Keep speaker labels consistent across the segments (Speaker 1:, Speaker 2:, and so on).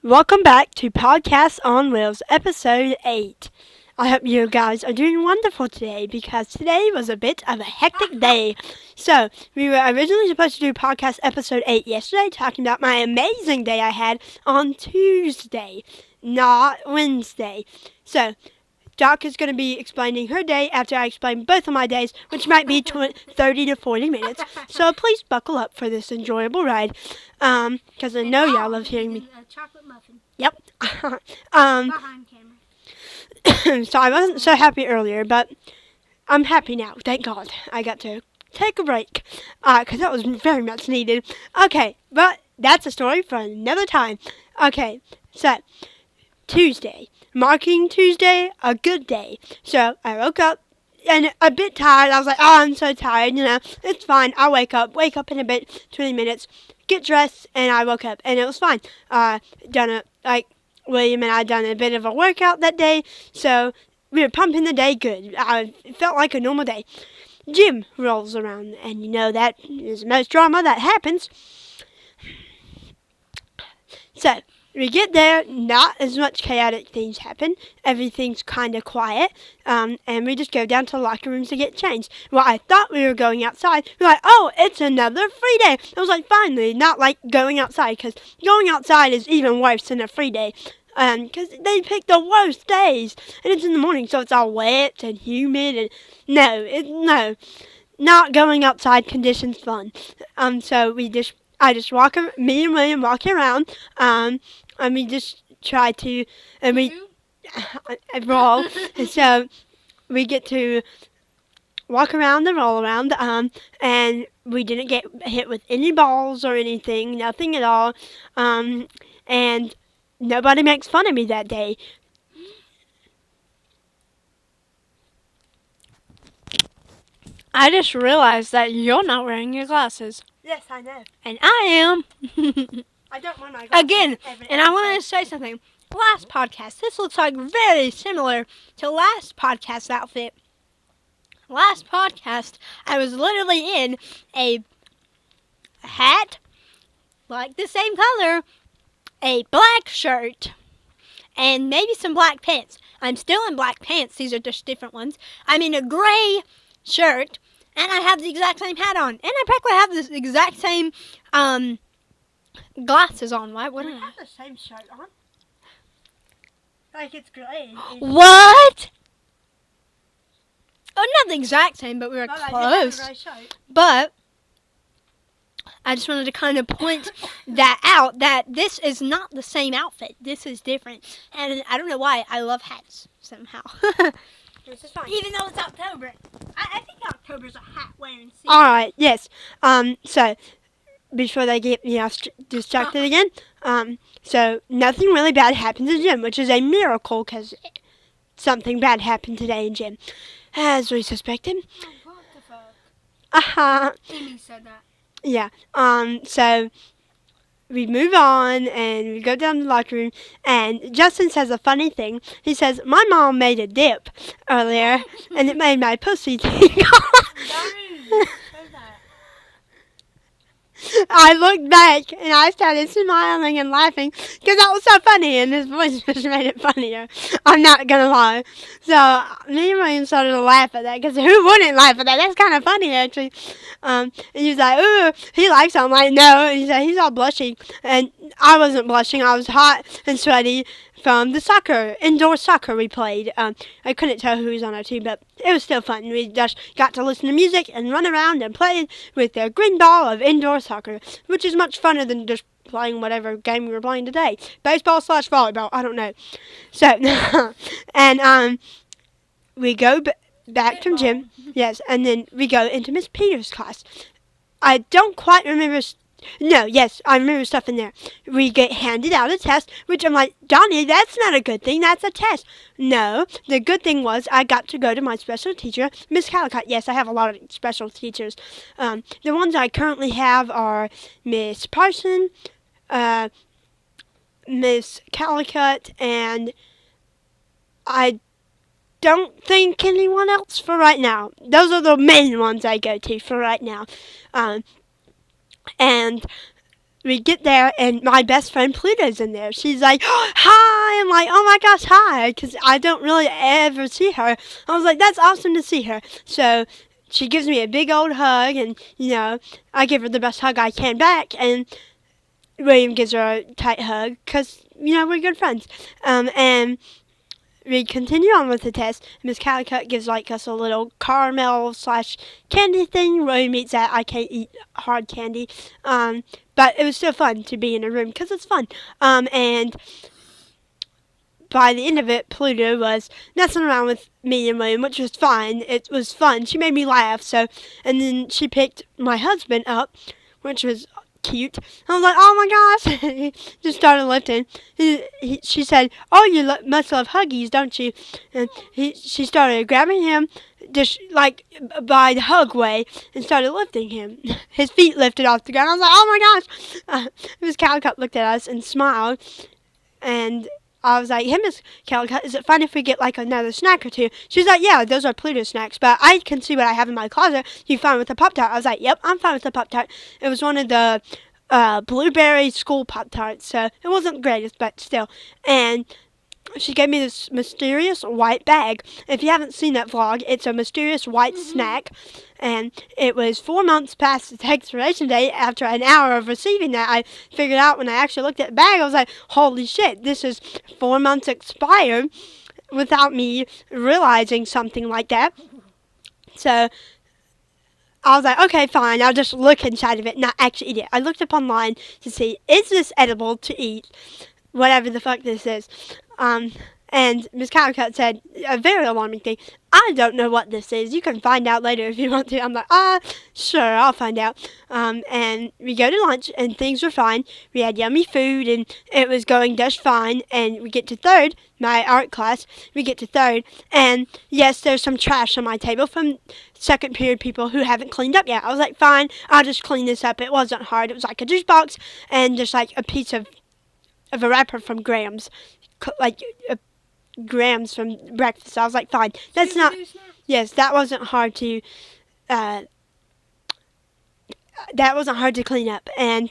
Speaker 1: Welcome back to Podcast on Wheelz, episode 8. I hope you guys are doing wonderful today because today was a bit of a hectic day. So, we were originally supposed to do podcast episode 8 yesterday, talking about my amazing day I had on Tuesday, not Wednesday. So, Doc is going to be explaining her day after I explain both of my days, which might be 30 to 40 minutes. So please buckle up for this enjoyable ride, because I know y'all love hearing me.
Speaker 2: A chocolate muffin.
Speaker 1: Yep.
Speaker 2: Behind camera.
Speaker 1: So I wasn't so happy earlier, but I'm happy now. Thank God. I got to take a break, because that was very much needed. Okay, but that's a story for another time. Okay, so Tuesday. Marking Tuesday a good day. So I woke up and a bit tired. I was like, oh, I'm so tired, it's fine. I'll wake up in a bit, 20 minutes, get dressed, and I woke up, and it was fine. William and I done a bit of a workout that day, so we were pumping the day good. It felt like a normal day. Jim rolls around, and that is the most drama that happens. So, we get there, not as much chaotic things happen. Everything's kind of quiet, and we just go down to the locker rooms to get changed. Well, I thought we were going outside. We're like, oh, it's another free day. I was like, finally, not like going outside, because going outside is even worse than a free day. Because they pick the worst days, and it's in the morning, so it's all wet and humid, and not going outside conditions fun. So I just me and William walk around, and we just try to, and we roll. And so we get to walk around and roll around, and we didn't get hit with any balls or anything, nothing at all, and nobody makes fun of me that day.
Speaker 2: I just realized that you're not wearing your glasses.
Speaker 1: Yes, I know.
Speaker 2: And I am.
Speaker 1: I don't want my glasses.
Speaker 2: Again, and I want to say something. Last podcast, this looks like very similar to last podcast outfit. Last podcast, I was literally in a hat, like the same color, a black shirt, and maybe some black pants. I'm still in black pants. These are just different ones. I'm in a gray shirt, and I have the exact same hat on. And I practically have this exact same glasses on. Why wouldn't I?
Speaker 1: We have the same shirt on. Like it's gray.
Speaker 2: What? Oh, not the exact same, but we were close. But I just wanted to kind of point that out, that this is not the same outfit. This is different. And I don't know why. I love hats somehow.
Speaker 1: This is fine.
Speaker 2: Even though it's October. I think October's a hat wearing season.
Speaker 1: Alright, yes. So, before they get distracted again, so nothing really bad happened in gym, which is a miracle, because something bad happened today in gym, as we suspected.
Speaker 2: Oh, what the fuck?
Speaker 1: Emmie
Speaker 2: said that.
Speaker 1: Yeah, so we move on, and we go down to the locker room, and Justin says a funny thing. He says, my mom made a dip earlier, and it made my pussy tingle. I looked back, and I started smiling and laughing, because that was so funny, and his voice just made it funnier. I'm not going to lie. So, me and William started to laugh at that, because who wouldn't laugh at that? That's kind of funny, actually. And he was like, ooh, he likes it. I'm like, no. And he said, he's all blushing. And I wasn't blushing. I was hot and sweaty from the indoor soccer we played. I couldn't tell who was on our team, but it was still fun. We just got to listen to music and run around and play with the green ball of indoor soccer, which is much funner than just playing whatever game we were playing today. Baseball/volleyball, I don't know. So, and we go back from gym, yes, and then we go into Miss Peters' class. I don't quite remember. I remember stuff in there. We get handed out a test, which I'm like, Donny, that's not a good thing. That's a test. No, the good thing was I got to go to my special teacher, Miss Calicut. Yes, I have a lot of special teachers. The ones I currently have are Miss Parson, Miss Calicut, and I don't think anyone else for right now. Those are the main ones I go to for right now. And we get there, and my best friend Pluto's in there. She's like, hi! I'm like, oh my gosh, hi! Because I don't really ever see her. I was like, that's awesome to see her. So she gives me a big old hug, and, I give her the best hug I can back, and William gives her a tight hug, because, we're good friends. And we continue on with the test. Miss Calicut gives us a little caramel / candy thing. William eats that. I can't eat hard candy. But it was still fun to be in a room because it's fun. And by the end of it, Pluto was messing around with me and William, which was fine. It was fun. She made me laugh. And then she picked my husband up, which was cute. I was like, oh my gosh. He just started lifting. She said, oh, you must love Huggies, don't you? And she started grabbing him just by the hug way and started lifting him. His feet lifted off the ground. I was like, oh my gosh. Miss Calicut looked at us and smiled. And I was like, hey, Miss Calicut, is it fine if we get another snack or two? She's like, yeah, those are Pluto snacks, but I can see what I have in my closet. You fine with the Pop-Tart? I was like, yep, I'm fine with the Pop-Tart. It was one of the blueberry school Pop-Tarts, so it wasn't the greatest, but still. And she gave me this mysterious white bag. If you haven't seen that vlog, it's a mysterious white snack. And it was 4 months past its expiration date. After an hour of receiving that, I figured out when I actually looked at the bag, I was like, holy shit, this is 4 months expired without me realizing something like that. So I was like, okay, fine, I'll just look inside of it, not actually eat it. I looked up online to see, is this edible to eat? Whatever the fuck this is. And Miss Calicut said a very alarming thing. I don't know what this is. You can find out later if you want to. I'm like, sure, I'll find out. And we go to lunch, and things were fine. We had yummy food, and it was going just fine. And we get to third, my art class. We get to third, and yes, there's some trash on my table from second period people who haven't cleaned up yet. I was like, fine, I'll just clean this up. It wasn't hard. It was like a juice box and just a piece of a wrapper from Grams. Grams from breakfast. I was like, fine. That's not. Yes, that wasn't hard to. That wasn't hard to clean up. And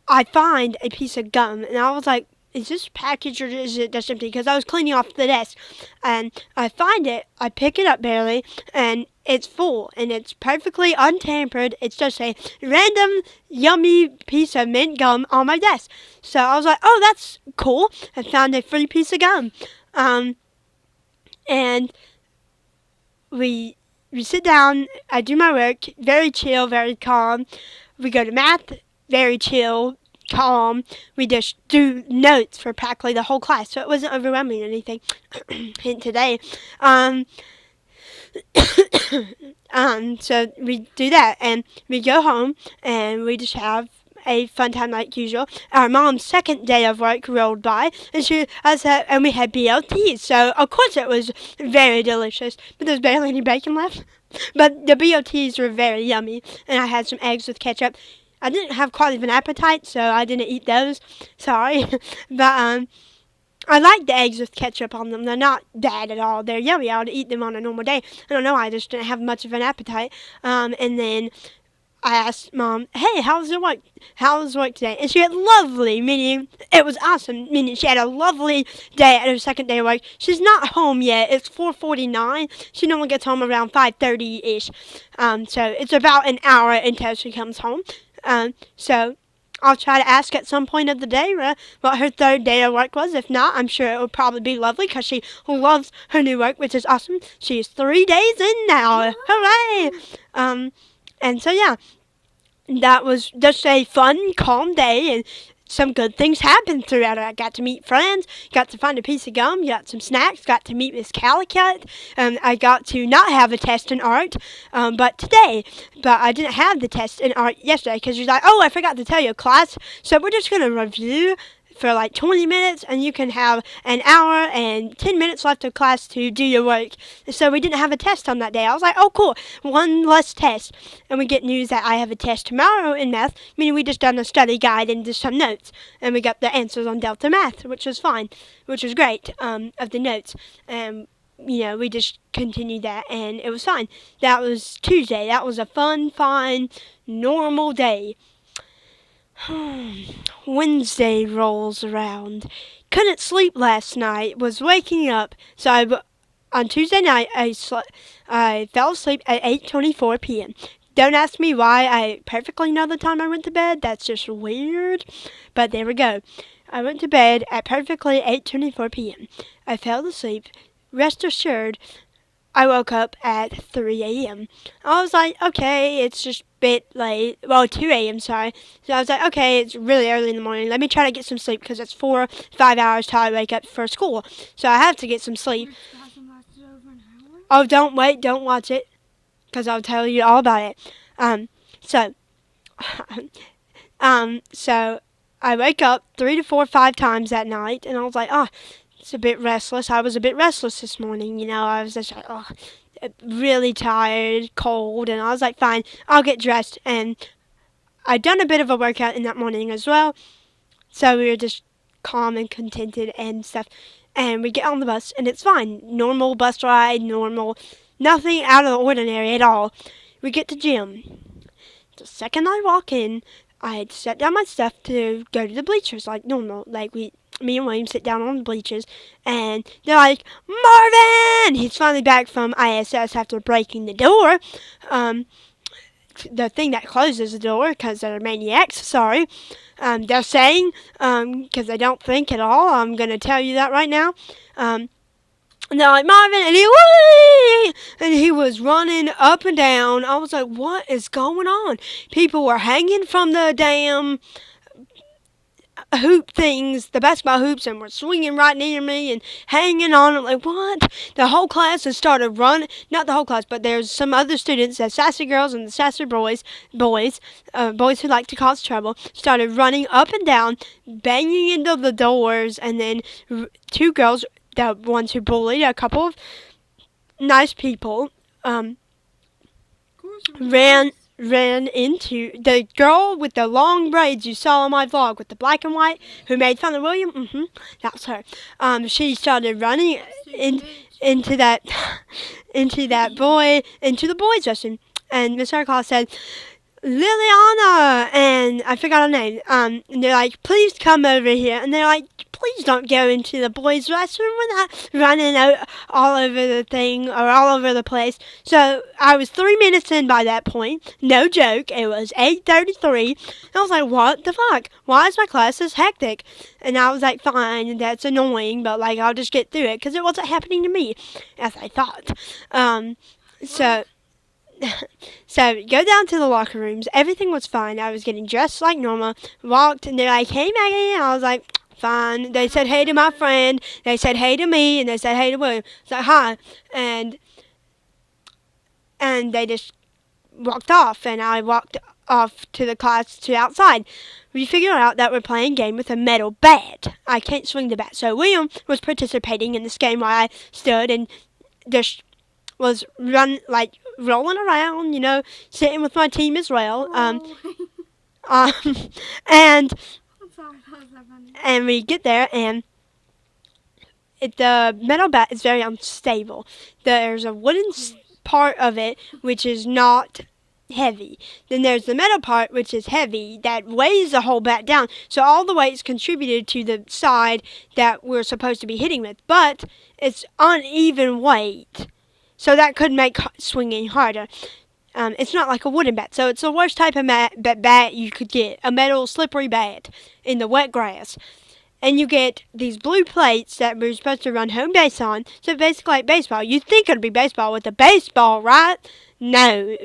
Speaker 1: I find a piece of gum, and I was like, is this packaged or is it just empty? Because I was cleaning off the desk, and I find it. I pick it up barely, and it's full, and it's perfectly untampered. It's just a random yummy piece of mint gum on my desk. So I was like, oh, that's cool. I found a free piece of gum. And we sit down, I do my work, very chill, very calm. We go to math, very chill, calm. We just do notes for practically the whole class, so it wasn't overwhelming or anything. Hint today. So we do that, and we go home, and we just have a fun time like usual. Our mom's second day of work rolled by, and we had BLTs, so of course it was very delicious, but there's barely any bacon left. But the BLTs were very yummy, and I had some eggs with ketchup. I didn't have quite of an appetite, so I didn't eat those. Sorry. But I like the eggs with ketchup on them. They're not bad at all. They're yummy. I would eat them on a normal day. I don't know. I just didn't have much of an appetite. And then I asked Mom, hey, how's work today? And she had lovely, meaning it was awesome, meaning she had a lovely day at her second day of work. She's not home yet. It's 4:49. She normally gets home around 5:30-ish. So it's about an hour until she comes home. So I'll try to ask at some point of the day what her third day of work was. If not, I'm sure it will probably be lovely because she loves her new work, which is awesome. She's 3 days in now. Hooray! And so, yeah, that was just a fun, calm day, and some good things happened throughout it. I got to meet friends, got to find a piece of gum, got some snacks, got to meet Miss Calicut, and I got to not have a test in art, but I didn't have the test in art yesterday, because she's like, oh, I forgot to tell you, class, so we're just going to review for 20 minutes, and you can have an hour and 10 minutes left of class to do your work. So we didn't have a test on that day. I was like, oh, cool, one less test. And we get news that I have a test tomorrow in math, meaning we just done a study guide and just some notes. And we got the answers on Delta Math, which was fine, which was great, of the notes. We just continued that, and it was fine. That was Tuesday. That was a fun, fine, normal day. Wednesday rolls around. Couldn't sleep last night. Was waking up. On Tuesday night, I fell asleep at 8:24 p.m. Don't ask me why. I perfectly know the time I went to bed. That's just weird. But there we go. I went to bed at perfectly 8:24 p.m. I fell asleep. Rest assured, I woke up at 3 a.m. I was like, okay, it's just a bit late. Well, 2 a.m., sorry. So I was like, okay, it's really early in the morning. Let me try to get some sleep because it's 5 hours till I wake up for school. So I have to get some sleep. Oh, don't watch it because I'll tell you all about it. So, so I wake up 3 to 4, 5 times that night, and I was like, it's a bit restless. I was a bit restless this morning, I was just like, really tired, cold, and I was like, fine, I'll get dressed. And I'd done a bit of a workout in that morning as well, so we were just calm and contented and stuff. And we get on the bus, and it's fine. Normal bus ride, normal, nothing out of the ordinary at all. We get to gym. The second I walk in, I had set down my stuff to go to the bleachers like normal. Like me and William sit down on the bleachers, and they're like, Marvin! He's finally back from ISS after breaking the door. The thing that closes the door, because they're maniacs, sorry. They're saying, because they don't think at all, I'm going to tell you that right now. And they're like, Marvin, and he was running up and down. I was like, what is going on? People were hanging from the damn hoop things, the basketball hoops, and were swinging right near me and hanging on. I'm like, what? The whole class has started running. Not the whole class, but there's some other students, the sassy girls and the sassy boys who like to cause trouble, started running up and down, banging into the doors, and then 2 girls, the ones who bullied a couple of nice people, ran into the girl with the long braids you saw on my vlog with the black and white who made fun of William. That's her. She started running into the boys' restroom, and Miss Harclaw said, Liliana, and I forgot her name. And they're like, please come over here. And they're like, please don't go into the boys' restroom. We're not running out all over the thing or all over the place. So I was 3 minutes in by that point. No joke. It was 8:33. And I was like, what the fuck? Why is my class this hectic? And I was like, fine, that's annoying, but like I'll just get through it because it wasn't happening to me as I thought. So go down to the locker rooms. Everything was fine. I was getting dressed like normal. Walked, and they're like, hey, Maggie. And I was like, fine. They said hey to my friend. They said hey to me, and they said hey to William. I was like, hi. And they just walked off, and I walked off to the class to outside. We figured out that we're playing a game with a metal bat. I can't swing the bat. So William was participating in this game while I stood and just was rolling around, sitting with my team as well. And we get there, and the metal bat is very unstable. There's a wooden part of it which is not heavy. Then there's the metal part which is heavy that weighs the whole bat down. So all the weight's contributed to the side that we're supposed to be hitting with, but it's uneven weight. So that could make swinging harder. It's not like a wooden bat, so it's the worst type of bat you could get. A metal slippery bat in the wet grass. And you get these blue plates that we're supposed to run home base on. So basically like baseball. You'd think it would be baseball with a baseball, right? No.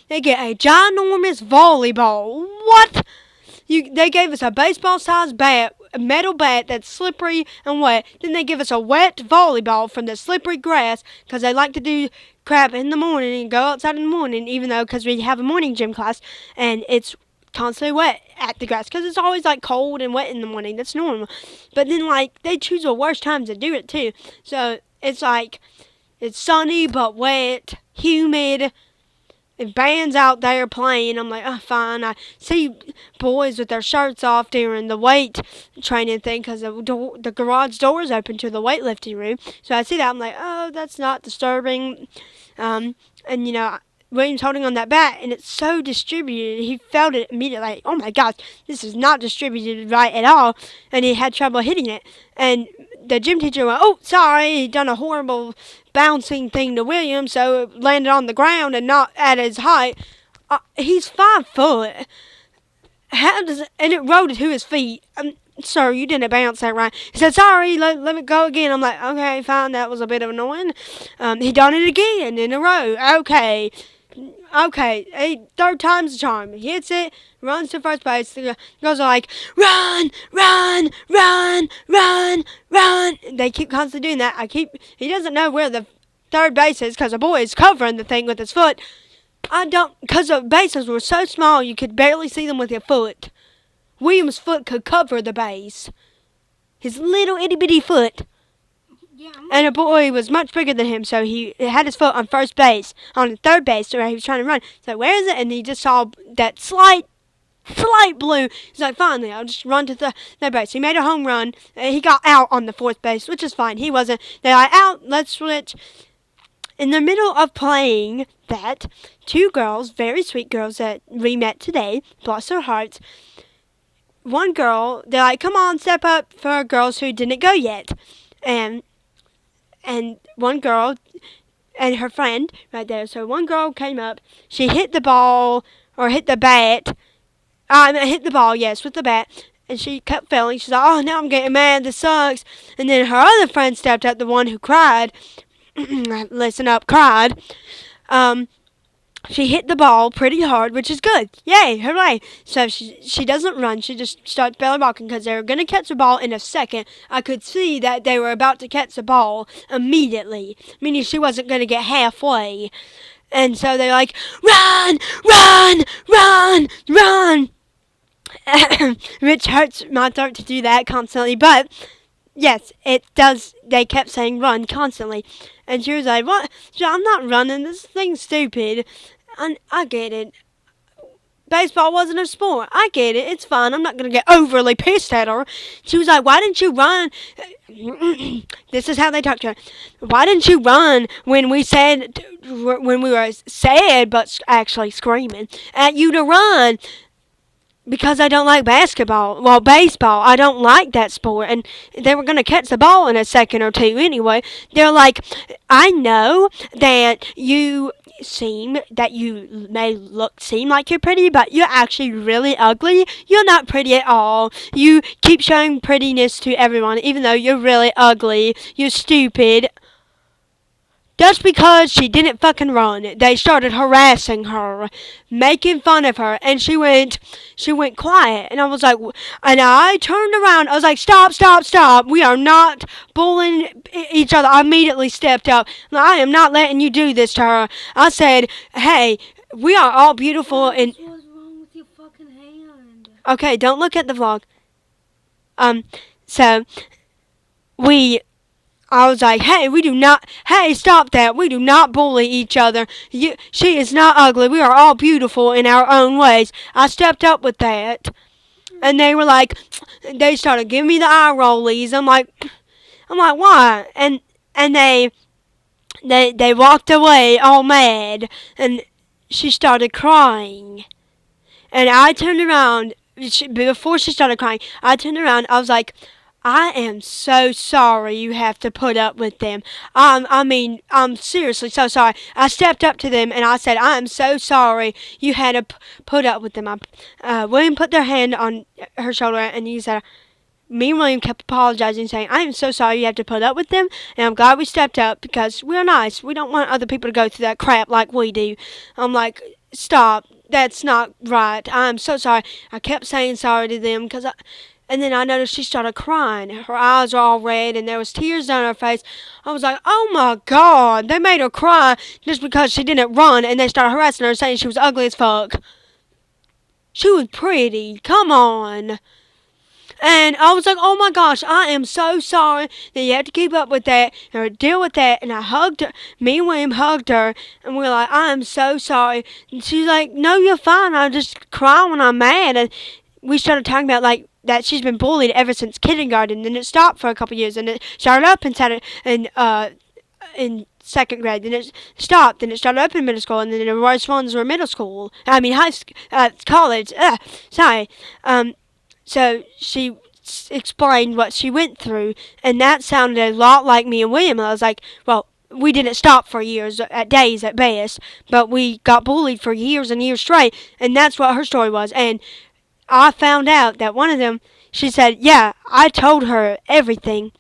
Speaker 1: They get a ginormous volleyball. What? They gave us a baseball-sized bat, a metal bat that's slippery and wet. Then they give us a wet volleyball from the slippery grass because they like to do crap in the morning and go outside in the morning, even though because we have a morning gym class and it's constantly wet at the grass because it's always like cold and wet in the morning. That's normal. But then they choose the worst times to do it too. So it's it's sunny but wet, humid. Bands out there playing. I'm like, oh, fine. I see boys with their shirts off during the weight training thing because the garage door is open to the weightlifting room. So I see that. I'm like, oh, that's not disturbing. And, William's holding on that bat, and it's so distributed. He felt it immediately. Like, oh my gosh, this is not distributed right at all. And he had trouble hitting it. And the gym teacher went, oh, sorry, he done a horrible bouncing thing to William, so it landed on the ground and not at his height. He's 5 foot. And it rolled to his feet. Sir, you didn't bounce that right. He said, sorry, let me go again. I'm like, okay, fine, that was a bit of annoying. He done it again in a row. Okay, third time's the charm. He hits it, runs to first base. The girls are like, run, run, run, run, run. They keep constantly doing that. He doesn't know where the third base is because the boy is covering the thing with his foot. Because the bases were so small you could barely see them with your foot. William's foot could cover the base. His little itty bitty foot.
Speaker 2: Yeah,
Speaker 1: and the boy was much bigger than him, so he had his foot on first base, on third base, where he was trying to run. So where is it? And he just saw that slight blue. He's like, finally, I'll just run to the third base. He made a home run. He got out on the fourth base, which is fine. He wasn't. They're like, out, let's switch. In the middle of playing that, 2 girls, very sweet girls that we met today, bless their hearts, one girl, they're like, come on, step up for girls who didn't go yet. And one girl and her friend right there. So one girl came up. She hit the ball, or hit the bat. Hit the ball, yes, with the bat. And she kept failing. She's like, oh, now I'm getting mad. This sucks. And then her other friend stepped up, the one who cried. Listen up, cried. She hit the ball pretty hard, which is good. Yay, hooray. So she doesn't run. She just starts belly walking because they were going to catch the ball in a second. I could see that they were about to catch the ball immediately, meaning she wasn't going to get halfway. And so they're like, run, run, run, run. Which hurts my throat to do that constantly, but yes, it does. They kept saying run constantly. And she was like, what? I'm not running. This thing's stupid. I get it. Baseball wasn't a sport. I get it. It's fine. I'm not going to get overly pissed at her. She was like, why didn't you run? This is how they talk to her. Why didn't you run when we were sad, but actually screaming at you to run? Because I don't like basketball. Well, baseball. I don't like that sport. And they were going to catch the ball in a second or two anyway. They're like, I know that you seem like you're pretty, but you're actually really ugly. You're not pretty at all. You keep showing prettiness to everyone, even though you're really ugly. You're stupid. Just because she didn't fucking run, they started harassing her, making fun of her, and she went quiet. And I was like, and I turned around. I was like, stop, stop, stop. We are not bullying each other. I immediately stepped up. I am not letting you do this to her. I said, hey, we are all beautiful. And
Speaker 2: what's wrong with your fucking hand?
Speaker 1: Okay, don't look at the vlog. I was like, hey, stop that. We do not bully each other. She is not ugly. We are all beautiful in our own ways. I stepped up with that. And they were like, they started giving me the eye rollies. I'm like, why? And they walked away all mad. And she started crying. And I turned around, before she started crying, I turned around, I was like, I am so sorry you have to put up with them. I'm seriously so sorry. I stepped up to them and I said, I am so sorry you had to put up with them. William put their hand on her shoulder and he said, me and William kept apologizing, saying, I am so sorry you have to put up with them, and I'm glad we stepped up because we're nice. We don't want other people to go through that crap like we do. I'm like, stop. That's not right. I'm so sorry. I kept saying sorry to them and then I noticed she started crying. Her eyes were all red, and there was tears down her face. I was like, oh, my God. They made her cry just because she didn't run, and they started harassing her, saying she was ugly as fuck. She was pretty. Come on. And I was like, oh, my gosh, I am so sorry that you have to keep up with that or deal with that. And I hugged her. Me and William hugged her, and we were like, I am so sorry. And she's like, no, you're fine. I just cry when I'm mad. And we started talking about, like, that she's been bullied ever since kindergarten, and it stopped for a couple years, and it started up in second grade. Then it stopped. Then it started up in middle school. And then the worst ones were middle school. College. Sorry. So she explained what she went through, and that sounded a lot like me and William. I was like, well, we didn't stop for years, days at best, but we got bullied for years and years straight, and that's what her story was. And I found out that one of them, she said, yeah, I told her everything.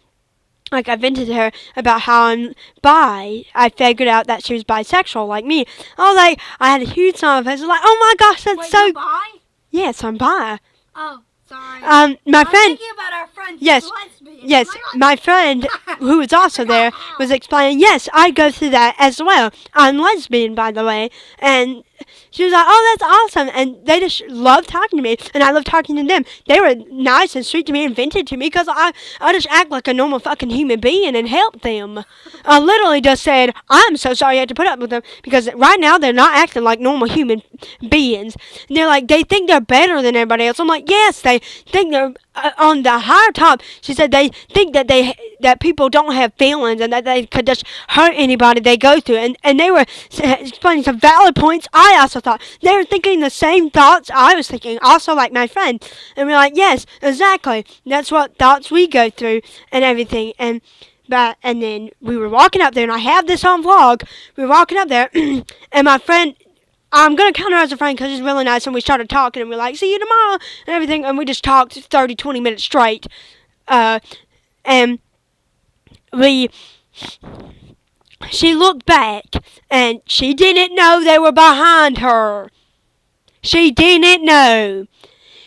Speaker 1: Like, I vented to her about how I'm bi. I figured out that she was bisexual, like me. I was like, I had a huge smile on my face. I was like, oh my gosh, that's so...
Speaker 2: You're bi?
Speaker 1: Yes, I'm bi.
Speaker 2: Oh, sorry.
Speaker 1: My friend...
Speaker 2: thinking about our friend
Speaker 1: Yes,
Speaker 2: lesbian.
Speaker 1: yes, my friend, who was also there, was explaining, yes, I go through that as well. I'm lesbian, by the way. And she was like, oh, that's awesome. And they just love talking to me, and I love talking to them. They were nice and sweet to me and vented to me because I just act like a normal fucking human being and help them. I literally just said, I'm so sorry you had to put up with them because right now they're not acting like normal human beings. And they're like, they think they're better than everybody else. I'm like, yes, they think they're on the higher top. She said they think that people don't have feelings and that they could just hurt anybody they go through. And they were explaining some valid points. I also thought they were thinking the same thoughts I was thinking, also like my friend. And we're like, yes, exactly. That's what thoughts we go through and everything. And then we were walking up there, and I have this on vlog. We were walking up there, and my friend, I'm going to count her as a friend because she's really nice, and we started talking, and we're like, see you tomorrow, and everything, and we just talked 30, 20 minutes straight. And she looked back, and she didn't know they were behind her. She didn't know.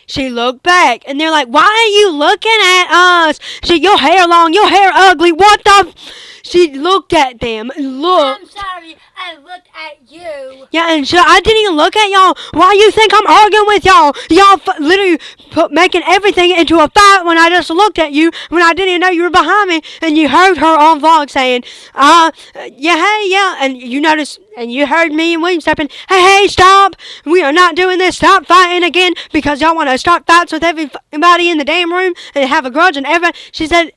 Speaker 1: She looked back, and they're like, why are you looking at us? Your hair long, your hair ugly, what the... She looked at them, and looked.
Speaker 2: I'm sorry, I looked at you.
Speaker 1: Yeah, and I didn't even look at y'all. Why you think I'm arguing with y'all? Y'all literally making everything into a fight when I just looked at you, when I didn't even know you were behind me, and you heard her on vlog saying, yeah, hey, yeah, and you noticed, and you heard me and William stepping, hey, stop, we are not doing this, stop fighting again, because y'all want to start fights with everybody in the damn room, and have a grudge on everyone. She said,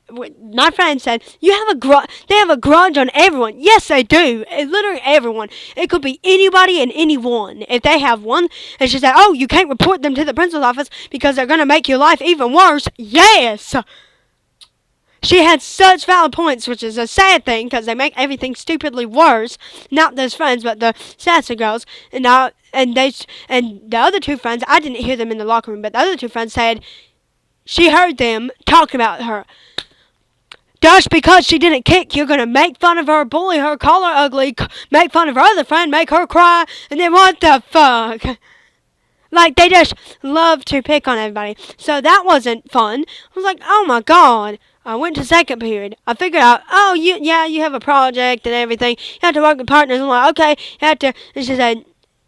Speaker 1: my friend said, you have a grudge, they have a grudge on everyone. Yes, they do, literally everyone. It could be anybody and anyone, if they have one, and she said, oh, you can't report them to the principal's office, because they're going to make your life even worse. Yes! She had such valid points, which is a sad thing, because they make everything stupidly worse. Not those friends, but the sassy girls. And the other two friends, I didn't hear them in the locker room, but the other two friends said she heard them talk about her. Just because she didn't kick, you're going to make fun of her, bully her, call her ugly, make fun of her other friend, make her cry, and then what the fuck? Like, they just love to pick on everybody. So that wasn't fun. I was like, oh my god. I went to second period. I figured out, oh, you have a project and everything. You have to work with partners. I'm like, okay, you have to. And she said,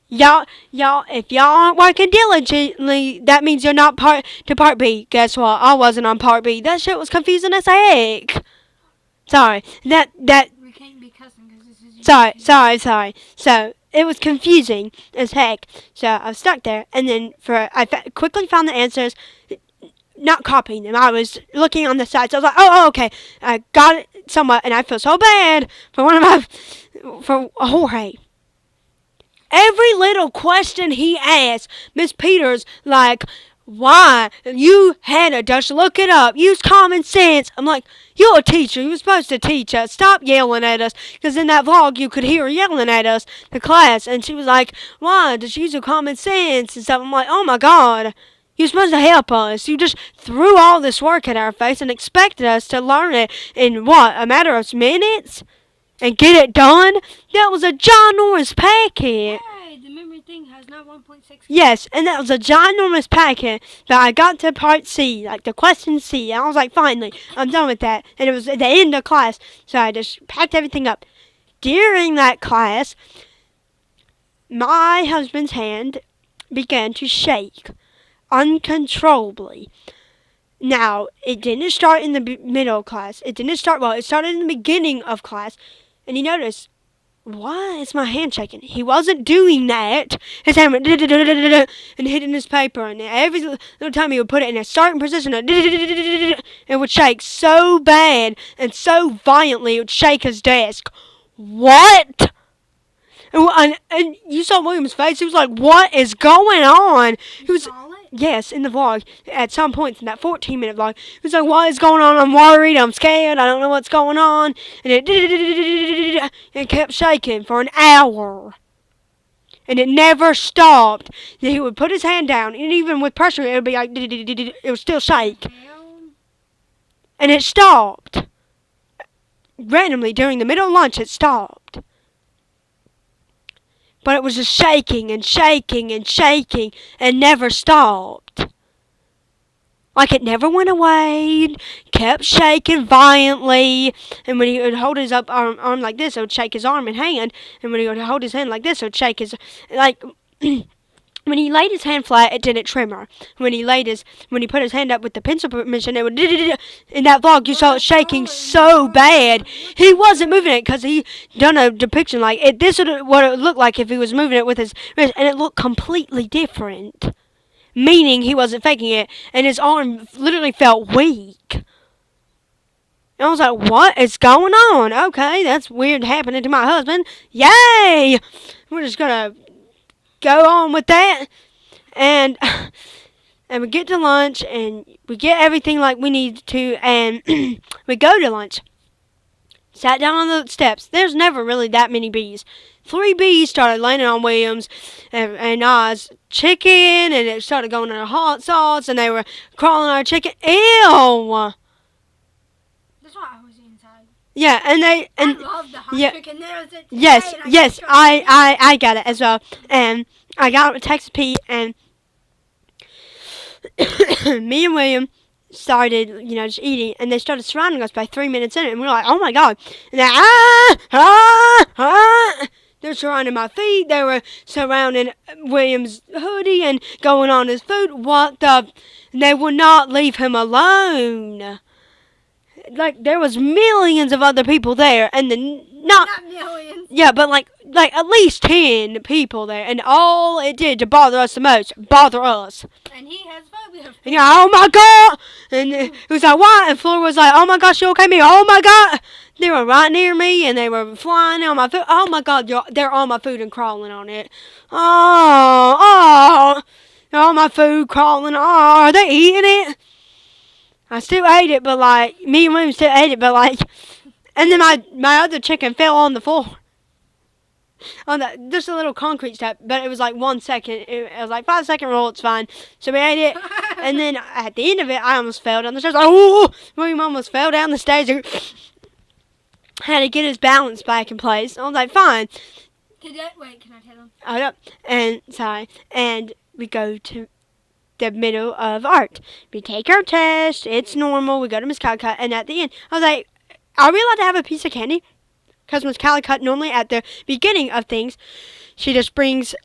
Speaker 1: y'all, if y'all aren't working diligently, that means you're not part B. Guess what? I wasn't on part B. That shit was confusing as heck. Sorry.
Speaker 2: We can't be cussing because this is...
Speaker 1: Sorry. So, it was confusing as heck. So, I was stuck there. And then I quickly found the answers. Not copying them. I was looking on the sides. I was like, oh, okay. I got it somewhat, and I feel so bad for Jorge. Every little question he asked, Miss Peters, like, why? You had to just look it up. Use common sense. I'm like, you're a teacher. You're supposed to teach us. Stop yelling at us. Because in that vlog, you could hear her yelling at us, the class. And she was like, why? Just use your common sense and stuff. I'm like, oh my god. You're supposed to help us. You just threw all this work at our face and expected us to learn it in, what, a matter of minutes? And get it done? That was a ginormous packet.
Speaker 2: Hey, the memory thing has now 1.6.
Speaker 1: Yes, and that was a ginormous packet that I got to part C, like the question C. And I was like, finally, I'm done with that. And it was at the end of class, so I just packed everything up. During that class, my husband's hand began to shake uncontrollably. Now, it didn't start in the middle of class. It started in the beginning of class. And you notice, why is my hand shaking? He wasn't doing that. His hand went and hitting his paper. And every little time he would put it in a certain position, it would shake so bad and so violently it would shake his desk. what? And you saw William's face. He was like, what is going on? He was, yes, in the vlog. At some points in that 14-minute vlog. He was like, what is going on? I'm worried. I'm scared. I don't know what's going on. And it kept shaking for an hour. And it never stopped. He would put his hand down. And even with pressure, it would be like, it would still shake. And it stopped. Randomly, during the middle of lunch, it stopped. But it was just shaking and shaking and shaking and never stopped. Like it never went away, kept shaking violently. And when he would hold his arm like this, it would shake his arm and hand. And when he would hold his hand like this, it would shake his, like, when he laid his hand flat, it didn't tremor. When he put his hand up with the pencil permission, it would, in that vlog, you saw it shaking so bad. He wasn't moving it because he done a depiction like it. This is what it would look like if he was moving it with his wrist, and it looked completely different. Meaning he wasn't faking it, and his arm literally felt weak. And I was like, what is going on? Okay, that's weird happening to my husband. Yay! We're just gonna go on with that. And we get to lunch, and we get everything like we need to, and we go to lunch. Sat down on the steps. There's never really that many bees. 3 bees started landing on Williams and Oz chicken, and it started going in our hot sauce, and they were crawling on our chicken. Ew!
Speaker 2: That's why I was inside.
Speaker 1: Yeah, and
Speaker 2: I love the hot chicken. There was it today,
Speaker 1: yes, I got it as well. And I got it with Texas Pete, and me and William started, just eating, and they started surrounding us by 3 minutes in it, and we were like, oh my god. And they were surrounding my feet, they were surrounding William's hoodie and going on his food. What the? They would not leave him alone. Like, there was millions of other people there, and not
Speaker 2: millions.
Speaker 1: Yeah, but like at least 10 people there, and all it did to bother us the most, bother us.
Speaker 2: And he has phobia.
Speaker 1: And oh my god! And it was like, what? And Flora was like, oh my gosh, you okay, me? Oh my god! They were right near me, and they were flying on my food. Oh my god, they're on my food and crawling on it. Oh, they're on my food crawling. Oh, are they eating it? I still ate it, but like, me and William still ate it, but like, and then my other chicken fell on the floor. On just a little concrete step, but it was like 1 second. It was like 5-second roll, it's fine. So we ate it, and then at the end of it, I almost fell down the stairs. Oh, William almost fell down the stairs. Had to get his balance back in place. I was like, fine.
Speaker 2: Can I tell him?
Speaker 1: Oh, no. And we go to the middle of art. We take our test. It's normal. We go to Miss Calicut, and at the end, I was like, are we allowed to have a piece of candy? Because Miss Calicut, normally at the beginning of things, she just brings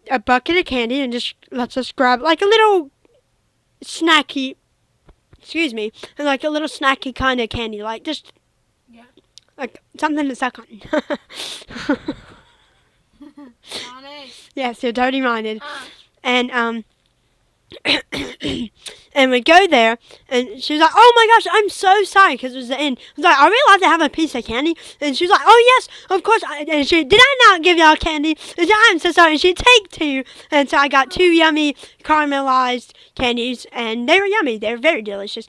Speaker 1: a bucket of candy and just lets us grab like a little snacky, and like a little snacky kind of candy, like just, like something to suck on. Yes, you're dirty-minded. And, and we go there, and she was like, oh my gosh, I'm so sorry, because it was the end. I was like, are we allowed to have a piece of candy? And she was like, oh yes, of course. And she, did I not give y'all candy? And she, I'm so sorry. And she'd take 2. And so I got 2 yummy caramelized candies, and they were yummy. They were very delicious.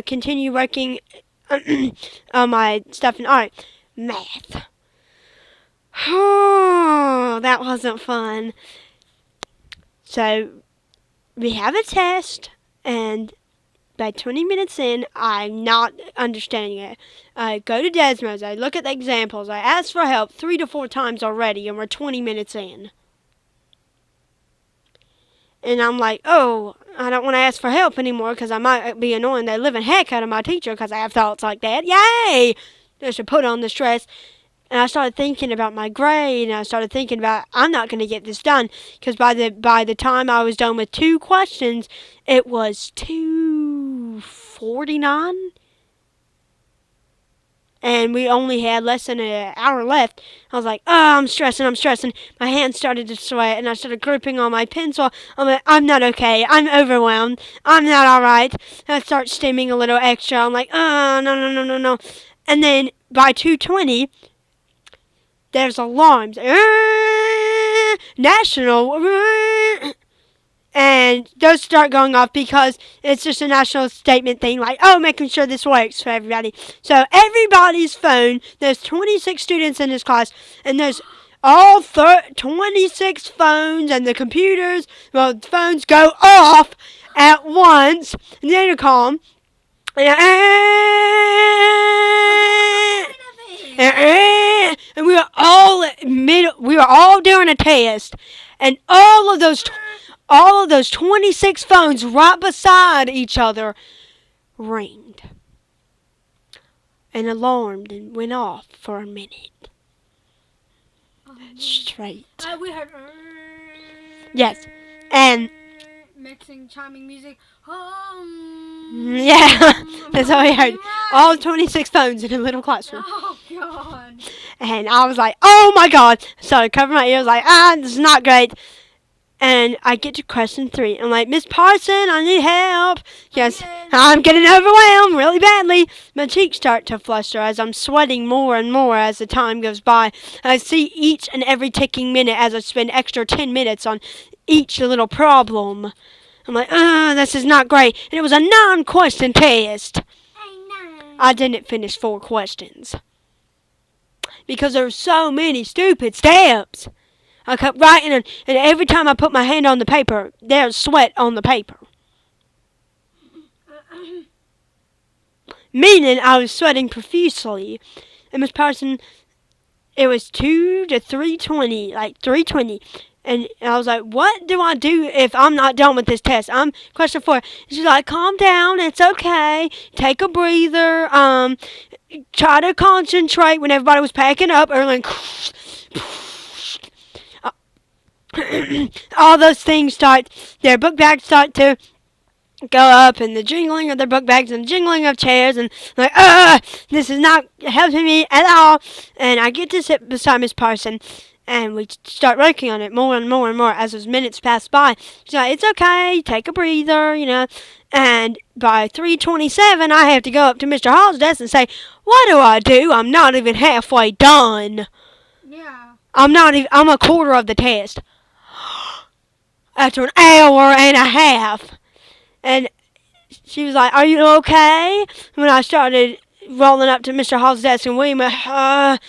Speaker 1: Continue working on my stuff in art. Math. Oh, that wasn't fun. So we have a test, and by 20 minutes in, I'm not understanding it. I go to Desmos, I look at the examples, I ask for help 3 to 4 times already, and we're 20 minutes in. And I'm like, oh, I don't want to ask for help anymore because I might be annoying the living heck out of my teacher because I have thoughts like that. Yay! Just to put on the stress. And I started thinking about my grade, and I started thinking about, I'm not going to get this done. Because by the time I was done with 2 questions, it was 2:49. And we only had less than an hour left. I was like, oh, I'm stressing. My hands started to sweat, and I started gripping on my pencil. I'm like, I'm not okay. I'm overwhelmed. I'm not all right. And I start stimming a little extra. I'm like, oh, no. And then by 2:20... there's alarms. National. And those start going off because it's just a national statement thing, like, oh, making sure this works for everybody. So everybody's phone, there's 26 students in this class, and there's all 26 phones and the computers, well, the phones go off at once, and the intercom, and we were all doing a test, and all of those 26 phones right beside each other ringed and alarmed and went off for a minute. Straight.
Speaker 2: We heard.
Speaker 1: Yes, and
Speaker 2: mixing chiming music.
Speaker 1: Yeah, that's all we heard. All 26 phones in a little classroom.
Speaker 2: Oh God.
Speaker 1: And I was like, oh my God. So I covered my ears like, this is not great. And I get to question 3. I'm like, Miss Parson, I need help. Yes, I'm getting overwhelmed really badly. My cheeks start to fluster as I'm sweating more and more as the time goes by. I see each and every ticking minute as I spend extra 10 minutes on each little problem. I'm like, this is not great. And it was a 9-question test. I didn't finish 4 questions. Because there were so many stupid steps. I kept writing, and every time I put my hand on the paper, there was sweat on the paper. Meaning I was sweating profusely. And Miss Parson, it was 2 to 3:20, like 3:20. And I was like, what do I do if I'm not done with this test? I'm question 4. She's like, calm down, it's okay. Take a breather. Try to concentrate when everybody was packing up early. All those things their book bags start to go up, and the jingling of their book bags and the jingling of chairs, and like, this is not helping me at all. And I get to sit beside Miss Parson, and we start working on it more and more and more as those minutes pass by. She's like, it's okay, take a breather, And by 3:27, I have to go up to Mr. Hall's desk and say, what do I do? I'm not even halfway done.
Speaker 2: Yeah.
Speaker 1: I'm a quarter of the test. After an hour and a half. And she was like, are you okay? When I started rolling up to Mr. Hall's desk, and William, and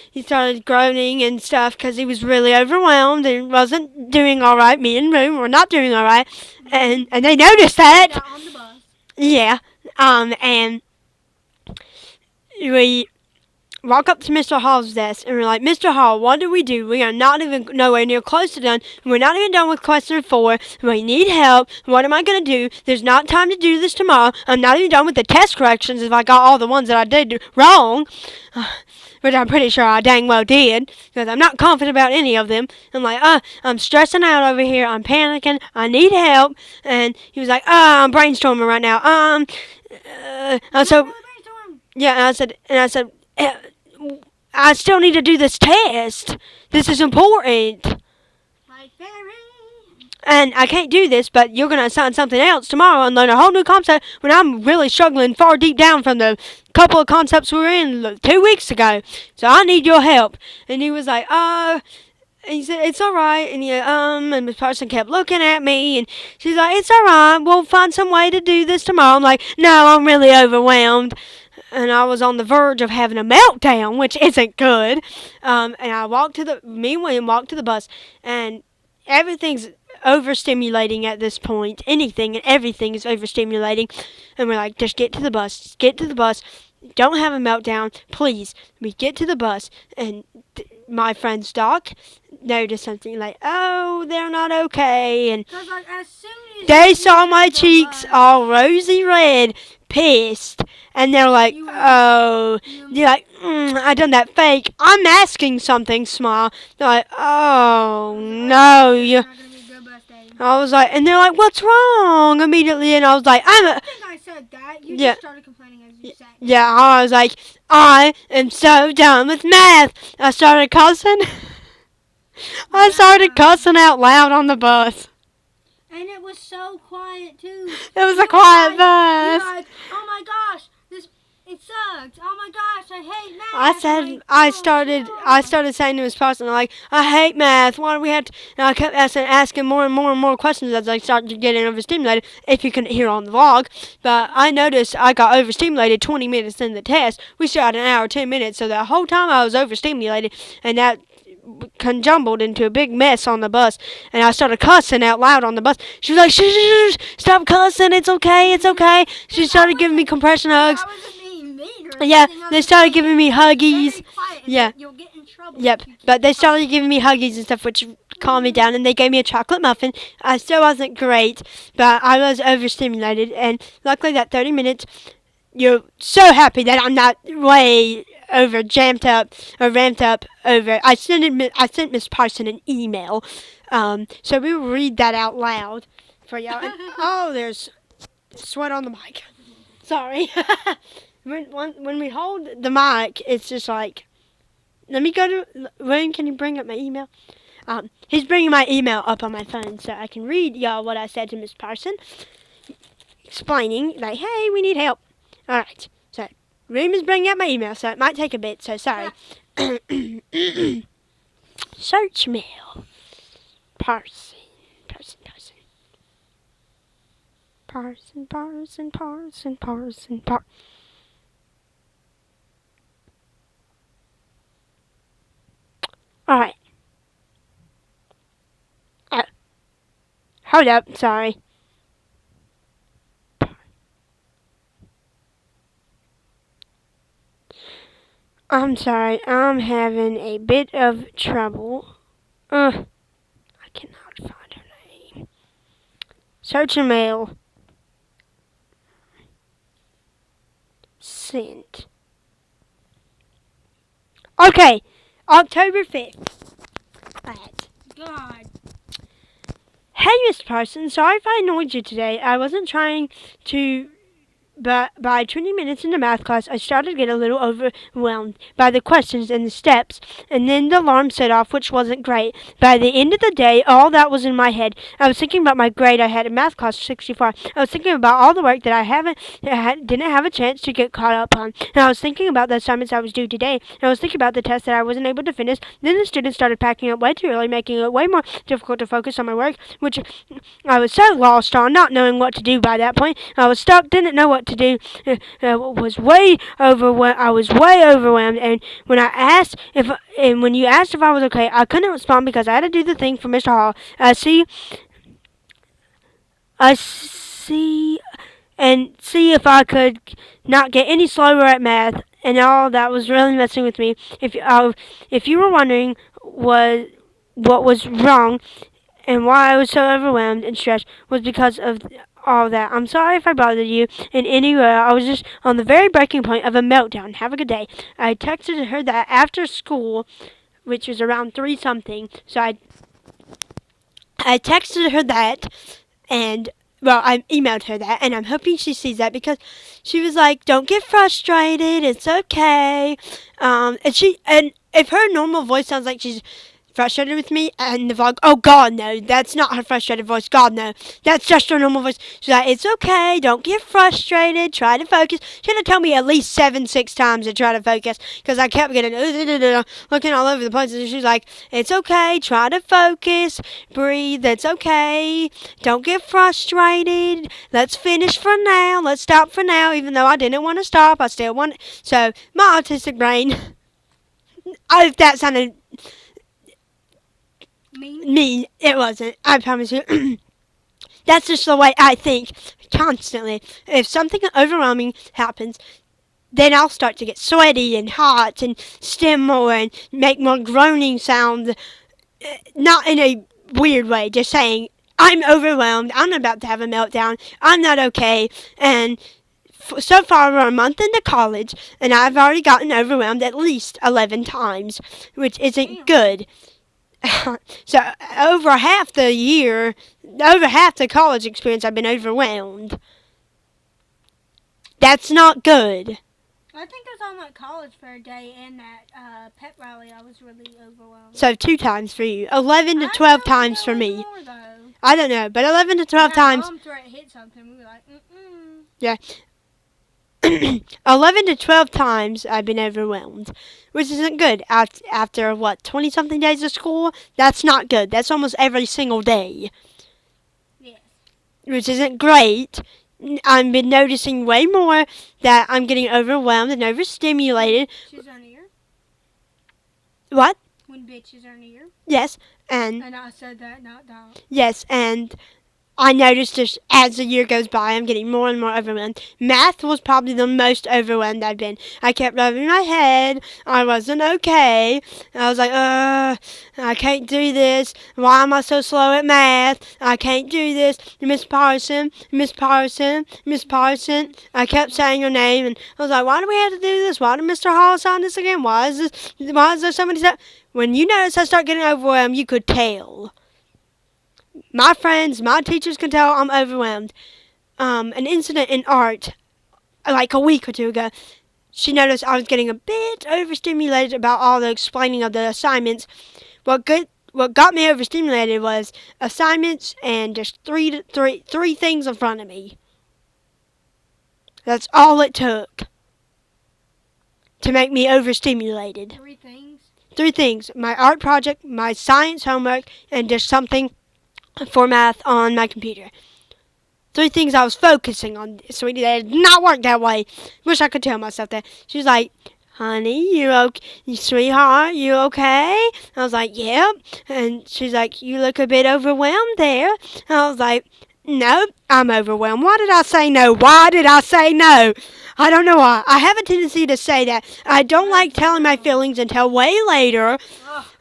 Speaker 1: he started groaning and stuff because he was really overwhelmed and wasn't doing all right. Me and Boom were not doing all right. And they noticed that.
Speaker 2: Yeah, on the bus.
Speaker 1: Yeah. And we walk up to Mr. Hall's desk, and we're like, Mr. Hall, what do? We are not even nowhere near close to done. We're not even done with question 4. We need help. What am I going to do? There's not time to do this tomorrow. I'm not even done with the test corrections if I got all the ones that I did wrong. Which I'm pretty sure I dang well did, because I'm not confident about any of them. I'm like, I'm stressing out over here. I'm panicking. I need help. And he was like, I'm brainstorming right now. Yeah, and I said, I still need to do this test. This is important.
Speaker 2: Like Barry.
Speaker 1: And I can't do this, but you're going to assign something else tomorrow and learn a whole new concept when I'm really struggling far deep down from the couple of concepts we were in 2 weeks ago. So I need your help. And he was like, he said, it's all right. And and Miss Parson kept looking at me, and she's like, it's all right. We'll find some way to do this tomorrow. I'm like, no, I'm really overwhelmed. And I was on the verge of having a meltdown, which isn't good. And me and William walked to the bus, and everything's overstimulating at this point. Anything and everything is overstimulating. And we're like, just get to the bus. Just get to the bus. Don't have a meltdown, please. We get to the bus, and my friend's Doc noticed something like, oh, they're not okay. And
Speaker 2: Like, as soon as
Speaker 1: they saw my cheeks all rosy red, pissed. And they're like, I done that fake. I'm asking something, smile. They're like, oh, no. I was like, and they're like, what's wrong? Immediately, and I was like,
Speaker 2: I think I said that. You just started complaining as you said.
Speaker 1: Yeah, I was like, I am so done with math. I started cussing. I started cussing out loud on the bus.
Speaker 2: And it was so quiet, too.
Speaker 1: It was a quiet bus.
Speaker 2: You're like, oh my gosh, It sucked. Oh my gosh, I hate math.
Speaker 1: I started saying to Miss Parson, like, I hate math. Why do we have to? And I kept asking more and more and more questions as I started getting overstimulated. If you couldn't hear on the vlog, but I noticed I got overstimulated 20 minutes in the test. We still had an hour, 10 minutes, so the whole time I was overstimulated, and that conjumbled into a big mess on the bus, and I started cussing out loud on the bus. She was like, shh, stop cussing, it's okay. She started giving me compression hugs. Yeah, they started giving me huggies. Yeah.
Speaker 2: You'll get in trouble.
Speaker 1: Yep, but they started giving me huggies and stuff, which calmed me down, and they gave me a chocolate muffin. I still wasn't great, but I was overstimulated, and luckily that 30 minutes, you're so happy that I'm not way over ramped up over. I sent Miss Parson an email, so we will read that out loud for y'all. Oh, there's sweat on the mic. Sorry. When we hold the mic, it's just like, let me go to, Wayne, can you bring up my email? He's bringing my email up on my phone so I can read y'all what I said to Miss Parson, explaining, like, hey, we need help. Alright, so, Room is bringing up my email, so it might take a bit, so sorry. Search mail. Parson. Alright. Hold up, sorry. I'm sorry, I'm having a bit of trouble. I cannot find her name. Search your mail. Sent. Okay, October 5th.
Speaker 2: God.
Speaker 1: Hey, Mr. Parson, sorry if I annoyed you today. I wasn't trying to, but by 20 minutes into math class, I started to get a little overwhelmed by the questions and the steps, and then the alarm set off, which wasn't great. By the end of the day, all that was in my head. I was thinking about my grade I had in math class 64. I was thinking about all the work that I didn't have a chance to get caught up on. And I was thinking about the assignments I was due today. And I was thinking about the tests that I wasn't able to finish. Then the students started packing up way too early, making it way more difficult to focus on my work, which I was so lost on, not knowing what to do by that point. I was stuck, didn't know what to do. I was way overwhelmed, and when you asked if I was okay, I couldn't respond because I had to do the thing for Mr. Hall. See if I could not get any slower at math, and all that was really messing with me. If you were wondering what was wrong and why I was so overwhelmed and stressed, was because of all that. I'm sorry if I bothered you in any way. I was just on the very breaking point of a meltdown. Have a good day. I texted her that after school, which was around 3-something. So I texted her that, and well, I emailed her that, and I'm hoping she sees that because she was like, "Don't get frustrated. It's okay." And if her normal voice sounds like she's frustrated with me and the vlog, oh god no, that's not her frustrated voice, god no, that's just her normal voice. She's like, it's okay, don't get frustrated, try to focus. She had to tell me at least 6 times to try to focus because I kept getting looking all over the place, and she's like, it's okay, try to focus, breathe, it's okay, don't get frustrated, let's finish for now, let's stop for now. Even though I didn't want to stop, I still wanted. So my autistic brain, if that sounded mean, it wasn't. I promise you. That's just the way I think constantly. If something overwhelming happens, then I'll start to get sweaty and hot and stim more and make more groaning sounds. Not in a weird way, just saying, I'm overwhelmed, I'm about to have a meltdown, I'm not okay, and so far we're a month into college, and I've already gotten overwhelmed at least 11 times, which isn't good. So over half the college experience, I've been overwhelmed. That's not good.
Speaker 2: I think it was on that college fair day and that pep rally. I was really overwhelmed.
Speaker 1: So 2 times for you, 11 to 12 times for me.
Speaker 2: More,
Speaker 1: I don't know, but 11 to 12 times.
Speaker 2: Mom threw it hit something. We were like,
Speaker 1: Yeah. 11 to 12 times I've been overwhelmed, which isn't good. After, 20-something days of school? That's not good. That's almost every single day.
Speaker 2: Yes.
Speaker 1: Which isn't great. I've been noticing way more that I'm getting overwhelmed and overstimulated.
Speaker 2: Bitches are near.
Speaker 1: What?
Speaker 2: When bitches are near.
Speaker 1: Yes, and
Speaker 2: I said that, not that.
Speaker 1: yes, and I noticed just as the year goes by, I'm getting more and more overwhelmed. Math was probably the most overwhelmed I've been. I kept rubbing my head. I wasn't okay. I was like, I can't do this. Why am I so slow at math? I can't do this. Miss Parson, Miss Parson, Miss Parson. I kept saying her name, and I was like, why do we have to do this? Why did Mr. Hall sign this again? Why is there somebody that... When you notice I start getting overwhelmed, you could tell. My friends, my teachers can tell I'm overwhelmed. An incident in art, like a week or two ago, she noticed I was getting a bit overstimulated about all the explaining of the assignments. What got me overstimulated was assignments and just three things in front of me. That's all it took to make me overstimulated.
Speaker 2: 3 things?
Speaker 1: 3 things. My art project, my science homework, and just something for math on my computer. 3 things I was focusing on, sweetie. That did not work that way. Wish I could tell myself that. She was like, honey, you okay? Sweetheart, you okay? I was like, yep. And she's like, you look a bit overwhelmed there. And I was like, no, I'm overwhelmed. Why did I say no? Why did I say no? I don't know why. I have a tendency to say that. I don't like telling my feelings until way later.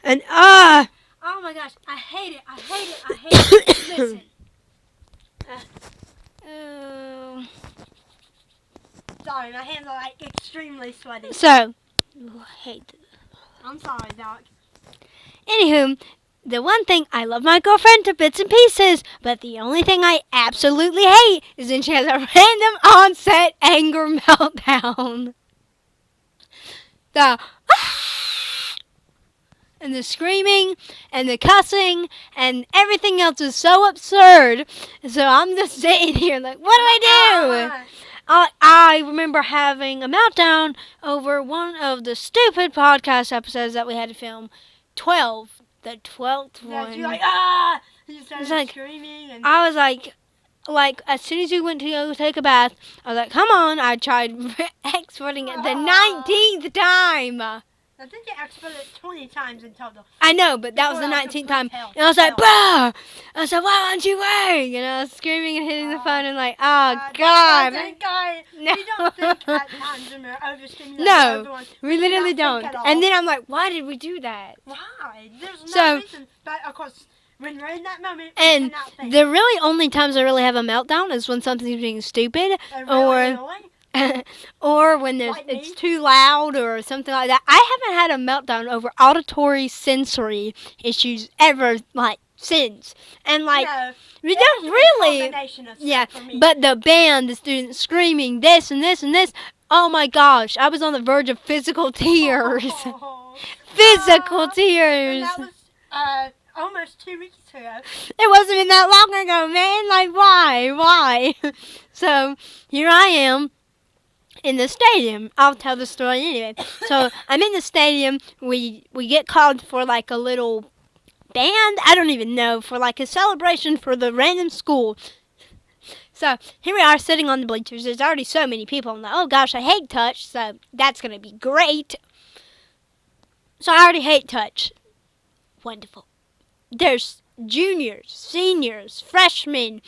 Speaker 1: And,
Speaker 2: Oh my gosh, I hate it. I hate it. I hate it. Listen.
Speaker 1: Sorry, my hands are like extremely sweaty.
Speaker 2: So, I hate it.
Speaker 1: I'm sorry, Doc.
Speaker 2: Anywho, the one thing, I love my girlfriend to bits and pieces, but the only thing I absolutely hate is when she has a random onset anger meltdown. And the screaming and the cussing and everything else is so absurd. So I'm just sitting here like, what do I do? I remember having a meltdown over one of the stupid podcast episodes that we had to film. 12. The 12th one.
Speaker 1: You're like, ah! You started
Speaker 2: like,
Speaker 1: screaming. And
Speaker 2: I was like, as soon as you went to go take a bath, I was like, come on. I tried exporting it the 19th time.
Speaker 1: I think you exported it 20 times in total.
Speaker 2: I know, but that was the 19th time. And I was like, bruh! I said, why aren't you wearing? And I was screaming and hitting the phone and like, oh, God.
Speaker 1: No. We don't think at times when we're overstimulated.
Speaker 2: No, we literally don't. And then I'm like, why did we do that?
Speaker 1: Why? There's no reason. But, of course, when we're in that moment, we
Speaker 2: and
Speaker 1: cannot think.
Speaker 2: the really only times I really have a meltdown is when something's being stupid. Or when it's too loud or something like that. I haven't had a meltdown over auditory sensory issues ever, since. And, we don't really... Yeah, but the band, the students screaming this and this and this, oh my gosh, I was on the verge of physical tears. Physical tears.
Speaker 1: And that was almost 2 weeks ago.
Speaker 2: It wasn't even that long ago, man. Like, why? So, here I am. In the stadium. I'll tell the story anyway. So, I'm in the stadium. We get called for, a little band. I don't even know. For, a celebration for the random school. So, here we are sitting on the bleachers. There's already so many people. I'm like, oh, gosh, I hate touch. So, that's going to be great. So, I already hate touch. Wonderful. There's juniors, seniors, freshmen,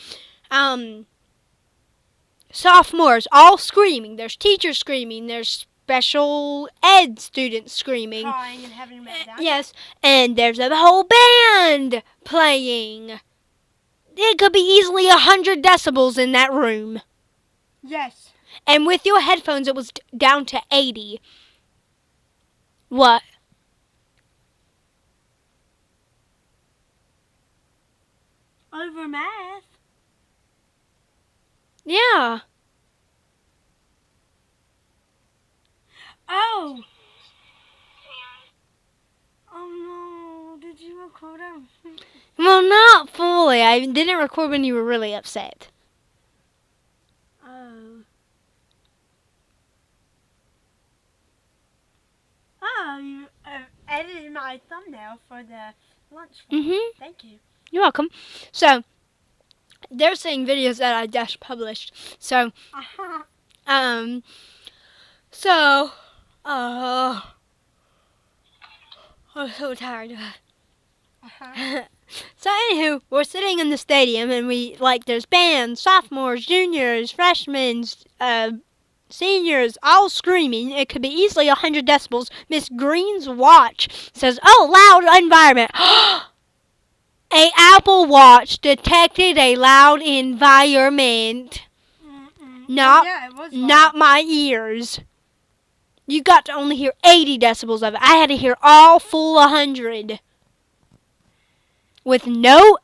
Speaker 2: sophomores, all screaming. There's teachers screaming. There's special ed students screaming.
Speaker 1: Crying and having a meltdown.
Speaker 2: Yes, and there's a whole band playing. It could be easily 100 decibels in that room.
Speaker 1: Yes.
Speaker 2: And with your headphones, it was down to 80. What?
Speaker 1: Over math?
Speaker 2: Yeah.
Speaker 1: Oh. Oh no, did you record everything?
Speaker 2: Well, not fully. I didn't record when you were really upset.
Speaker 1: Oh. edited my thumbnail for the lunch.
Speaker 2: Mm-hmm.
Speaker 1: Thank you.
Speaker 2: You're welcome. So, they're saying videos that I just published. So, I'm so tired. So, anywho, we're sitting in the stadium and there's bands, sophomores, juniors, freshmen, seniors, all screaming. It could be easily 100 decibels. Miss Green's watch says, "Oh, loud environment." A Apple Watch detected a loud environment. Not my ears. You got to only hear 80 decibels of it. I had to hear all full 100. With no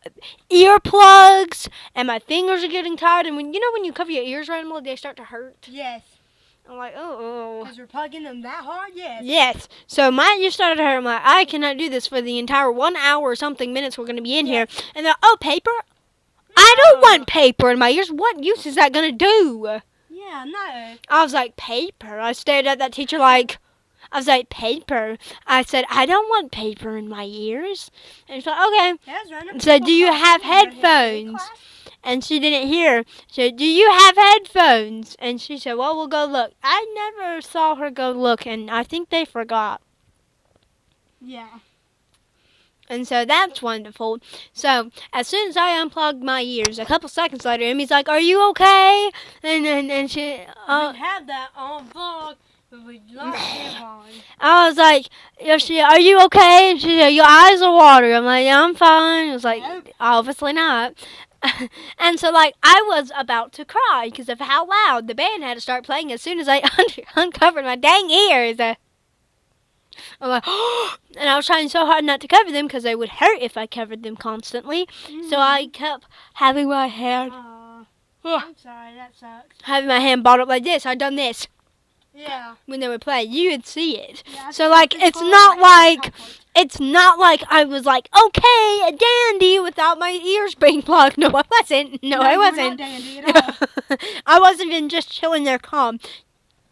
Speaker 2: earplugs, and my fingers are getting tired. And when you cover your ears randomly, they start to hurt.
Speaker 1: Yes.
Speaker 2: I'm like, oh.
Speaker 1: Because you're plugging them that hard? Yes.
Speaker 2: Yes. So my ears started to hurt. I'm like, I cannot do this for the entire 1 hour or something minutes we're going to be in here. And they're, oh, paper? No. I don't want paper in my ears. What use is that going to do?
Speaker 1: Yeah, no.
Speaker 2: I was like, paper? I stared at that teacher like, I was like, paper? I said, I don't want paper in my ears. And she's like, okay. So do you have headphones? And she didn't hear. So, do you have headphones? And she said, well, we'll go look. I never saw her go look, and I think they forgot.
Speaker 1: Yeah.
Speaker 2: And so that's wonderful. So, as soon as I unplugged my ears, a couple seconds later, Emmy's like, are you okay? And she...
Speaker 1: we had that on vlog, but we lost it on.
Speaker 2: I was like, are you okay? And she said, your eyes are watering. I'm like, yeah, I'm fine. I was like, nope. Obviously not. And so, I was about to cry because of how loud the band had to start playing as soon as I uncovered my dang ears. I'm like, and I was trying so hard not to cover them because they would hurt if I covered them constantly. Mm-hmm. So I kept having my hand.
Speaker 1: I'm sorry, that sucks.
Speaker 2: Having my hand balled up like this. I'd done this.
Speaker 1: Yeah.
Speaker 2: When they would play, you would see it.
Speaker 1: Yeah,
Speaker 2: so it's not like I was like, okay, a dandy without my ears being plugged. No, I wasn't. No, I wasn't.
Speaker 1: Not dandy at all.
Speaker 2: I wasn't even just chilling there calm.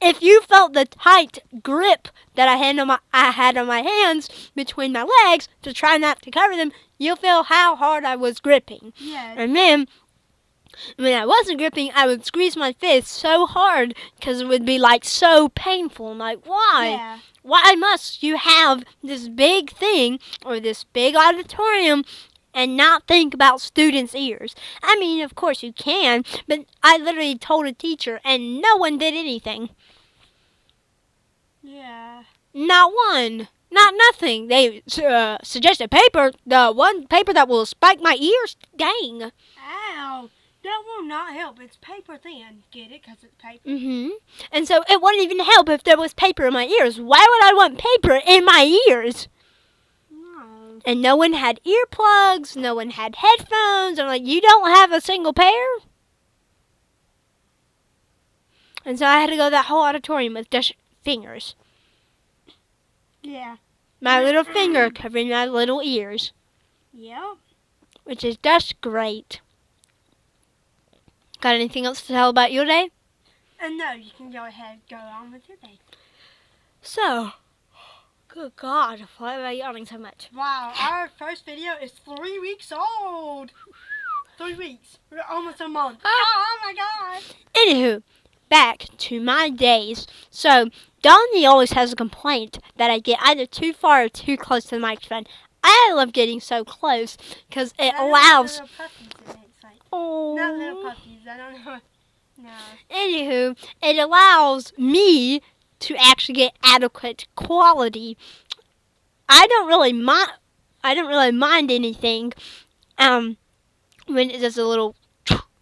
Speaker 2: If you felt the tight grip that I had on my hands between my legs to try not to cover them, you'll feel how hard I was gripping.
Speaker 1: Yes.
Speaker 2: And then, when I wasn't gripping, I would squeeze my fist so hard because it would be so painful. I'm like, why?
Speaker 1: Yeah.
Speaker 2: Why must you have this big thing or this big auditorium and not think about students' ears? I mean, of course you can, but I literally told a teacher and no one did anything.
Speaker 1: Yeah.
Speaker 2: Not one. Not nothing. They suggested paper. The one paper that will spike my ears. Dang.
Speaker 1: Ow. That will not help. It's paper thin. Get it? Because it's paper.
Speaker 2: Mm-hmm. And so it wouldn't even help if there was paper in my ears. Why would I want paper in my ears?
Speaker 1: No.
Speaker 2: And no one had earplugs. No one had headphones. I'm like, you don't have a single pair? And so I had to go that whole auditorium with just fingers.
Speaker 1: Yeah.
Speaker 2: My little finger covering my little ears.
Speaker 1: Yep.
Speaker 2: Which is just great. Got anything else to tell about your day?
Speaker 1: No, you can go ahead. Go on with your day.
Speaker 2: So, good God, why am I yawning so much?
Speaker 1: Wow, our first video is 3 weeks old. 3 weeks. We're almost a month. Oh my God.
Speaker 2: Anywho, back to my days. So, Donny always has a complaint that I get either too far or too close to the microphone. I love getting so close because it allows...
Speaker 1: Oh. Not little puppies, I don't know. No.
Speaker 2: Anywho, it allows me to actually get adequate quality. I don't really mind anything when it does a little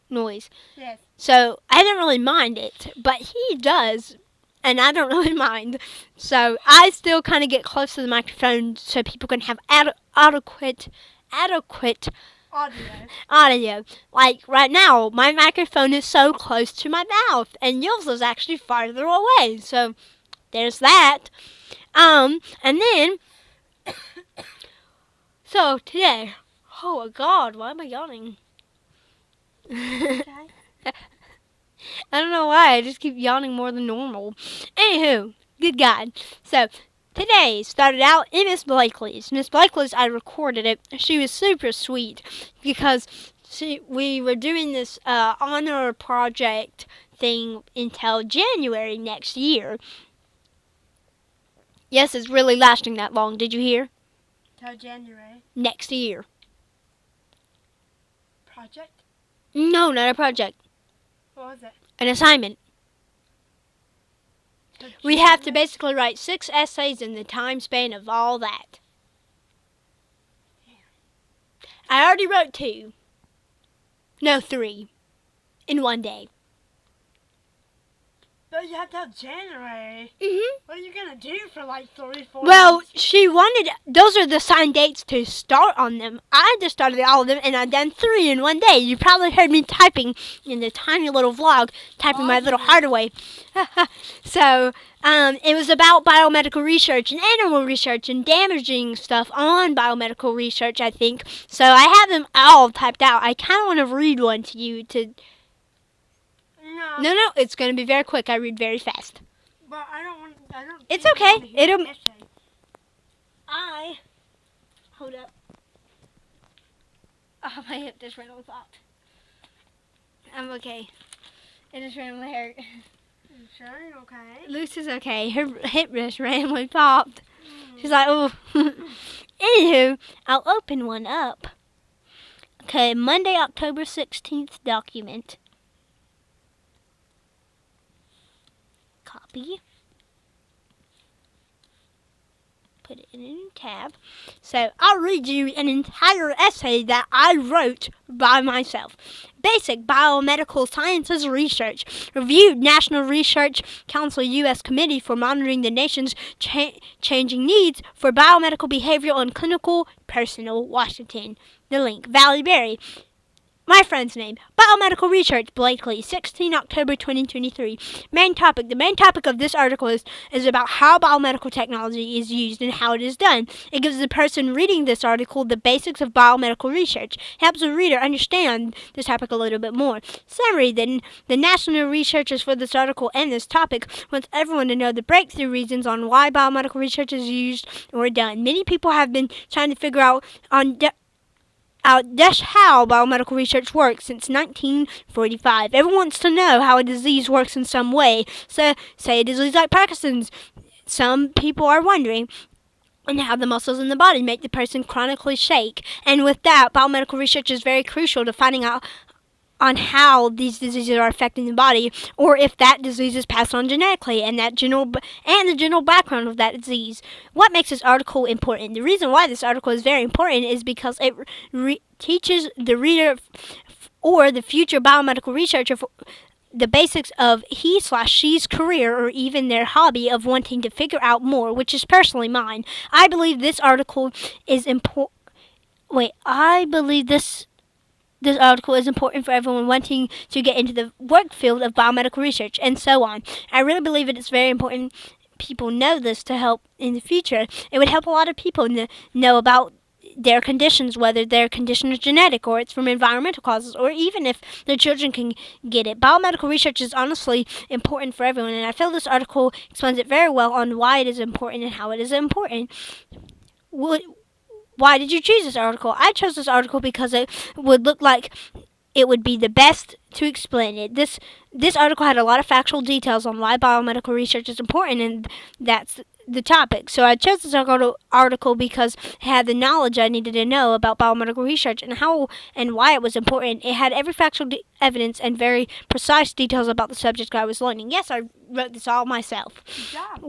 Speaker 2: noise.
Speaker 1: Yes.
Speaker 2: So I don't really mind it, but he does, and I don't really mind. So I still kind of get close to the microphone so people can have adequate audio. Like right now, my microphone is so close to my mouth, and yours is actually farther away. So there's that. And then, so today, oh my God, why am I yawning?
Speaker 1: Okay.
Speaker 2: I don't know why. I just keep yawning more than normal. Anywho, good God. So today started out in Miss Blakely's. Miss Blakely's, I recorded it. She was super sweet because we were doing this honor project thing until January next year. Yes, it's really lasting that long. Did you hear?
Speaker 1: Till January.
Speaker 2: Next year.
Speaker 1: Project?
Speaker 2: No, not a project.
Speaker 1: What was it?
Speaker 2: An assignment. We have to basically write 6 essays in the time span of all that. I already wrote 2. No, 3. In one day.
Speaker 1: But you have to have January.
Speaker 2: Mm-hmm.
Speaker 1: What are you going to do for like 3-4
Speaker 2: Well,
Speaker 1: months?
Speaker 2: she wanted, those are the assigned dates to start on them. I just started all of them and I've done 3 in one day. You probably heard me typing in the tiny little vlog, typing my little heart away. So, it was about biomedical research and animal research and damaging stuff on biomedical research, I think. So I have them all typed out. I kind of want to read one to you to... No, it's going to be very quick. I read very fast.
Speaker 1: But I don't.
Speaker 2: It's okay. Hold up. Oh, my hip just randomly popped. I'm okay. It just randomly hurt.
Speaker 1: You sure you're okay?
Speaker 2: Lucy's okay. Her hip just randomly popped. She's like, oh. Anywho, I'll open one up. Okay, Monday, October 16th document. Copy. Put it in a new tab. So I'll read you an entire essay that I wrote by myself. Basic biomedical sciences research. Reviewed National Research Council U.S. Committee for Monitoring the Nation's Changing Needs for Biomedical Behavioral and Clinical Personnel, Washington. The link, Valley Berry. My friend's name, Biomedical Research, Blakely, 16 October 2023. Main topic. The main topic of this article is about how biomedical technology is used and how it is done. It gives the person reading this article the basics of biomedical research. Helps the reader understand this topic a little bit more. Summary. The national researchers for this article and this topic wants everyone to know the breakthrough reasons on why biomedical research is used or done. Many people have been trying to figure out just how biomedical research works since 1945. Everyone wants to know how a disease works in some way. So, say a disease like Parkinson's. Some people are wondering and how the muscles in the body make the person chronically shake. And with that, biomedical research is very crucial to finding out on how these diseases are affecting the body, or if that disease is passed on genetically, and the general background of that disease. What makes this article important? The reason why this article is very important is because it teaches the reader or the future biomedical researcher the basics of he/she's career or even their hobby of wanting to figure out more, which is personally mine. I believe this article is important. This article is important for everyone wanting to get into the work field of biomedical research and so on. I really believe it is very important people know this to help in the future. It would help a lot of people know about their conditions, whether their condition is genetic or it's from environmental causes, or even if their children can get it. Biomedical research is honestly important for everyone, and I feel this article explains it very well on why it is important and how it is important. Why did you choose this article? I chose this article because it would look like it would be the best to explain it. This article had a lot of factual details on why biomedical research is important, and that's the topic. So I chose this article because it had the knowledge I needed to know about biomedical research and how and why it was important. It had every factual evidence and very precise details about the subject I was learning. Yes, I wrote this all myself.
Speaker 1: Good job.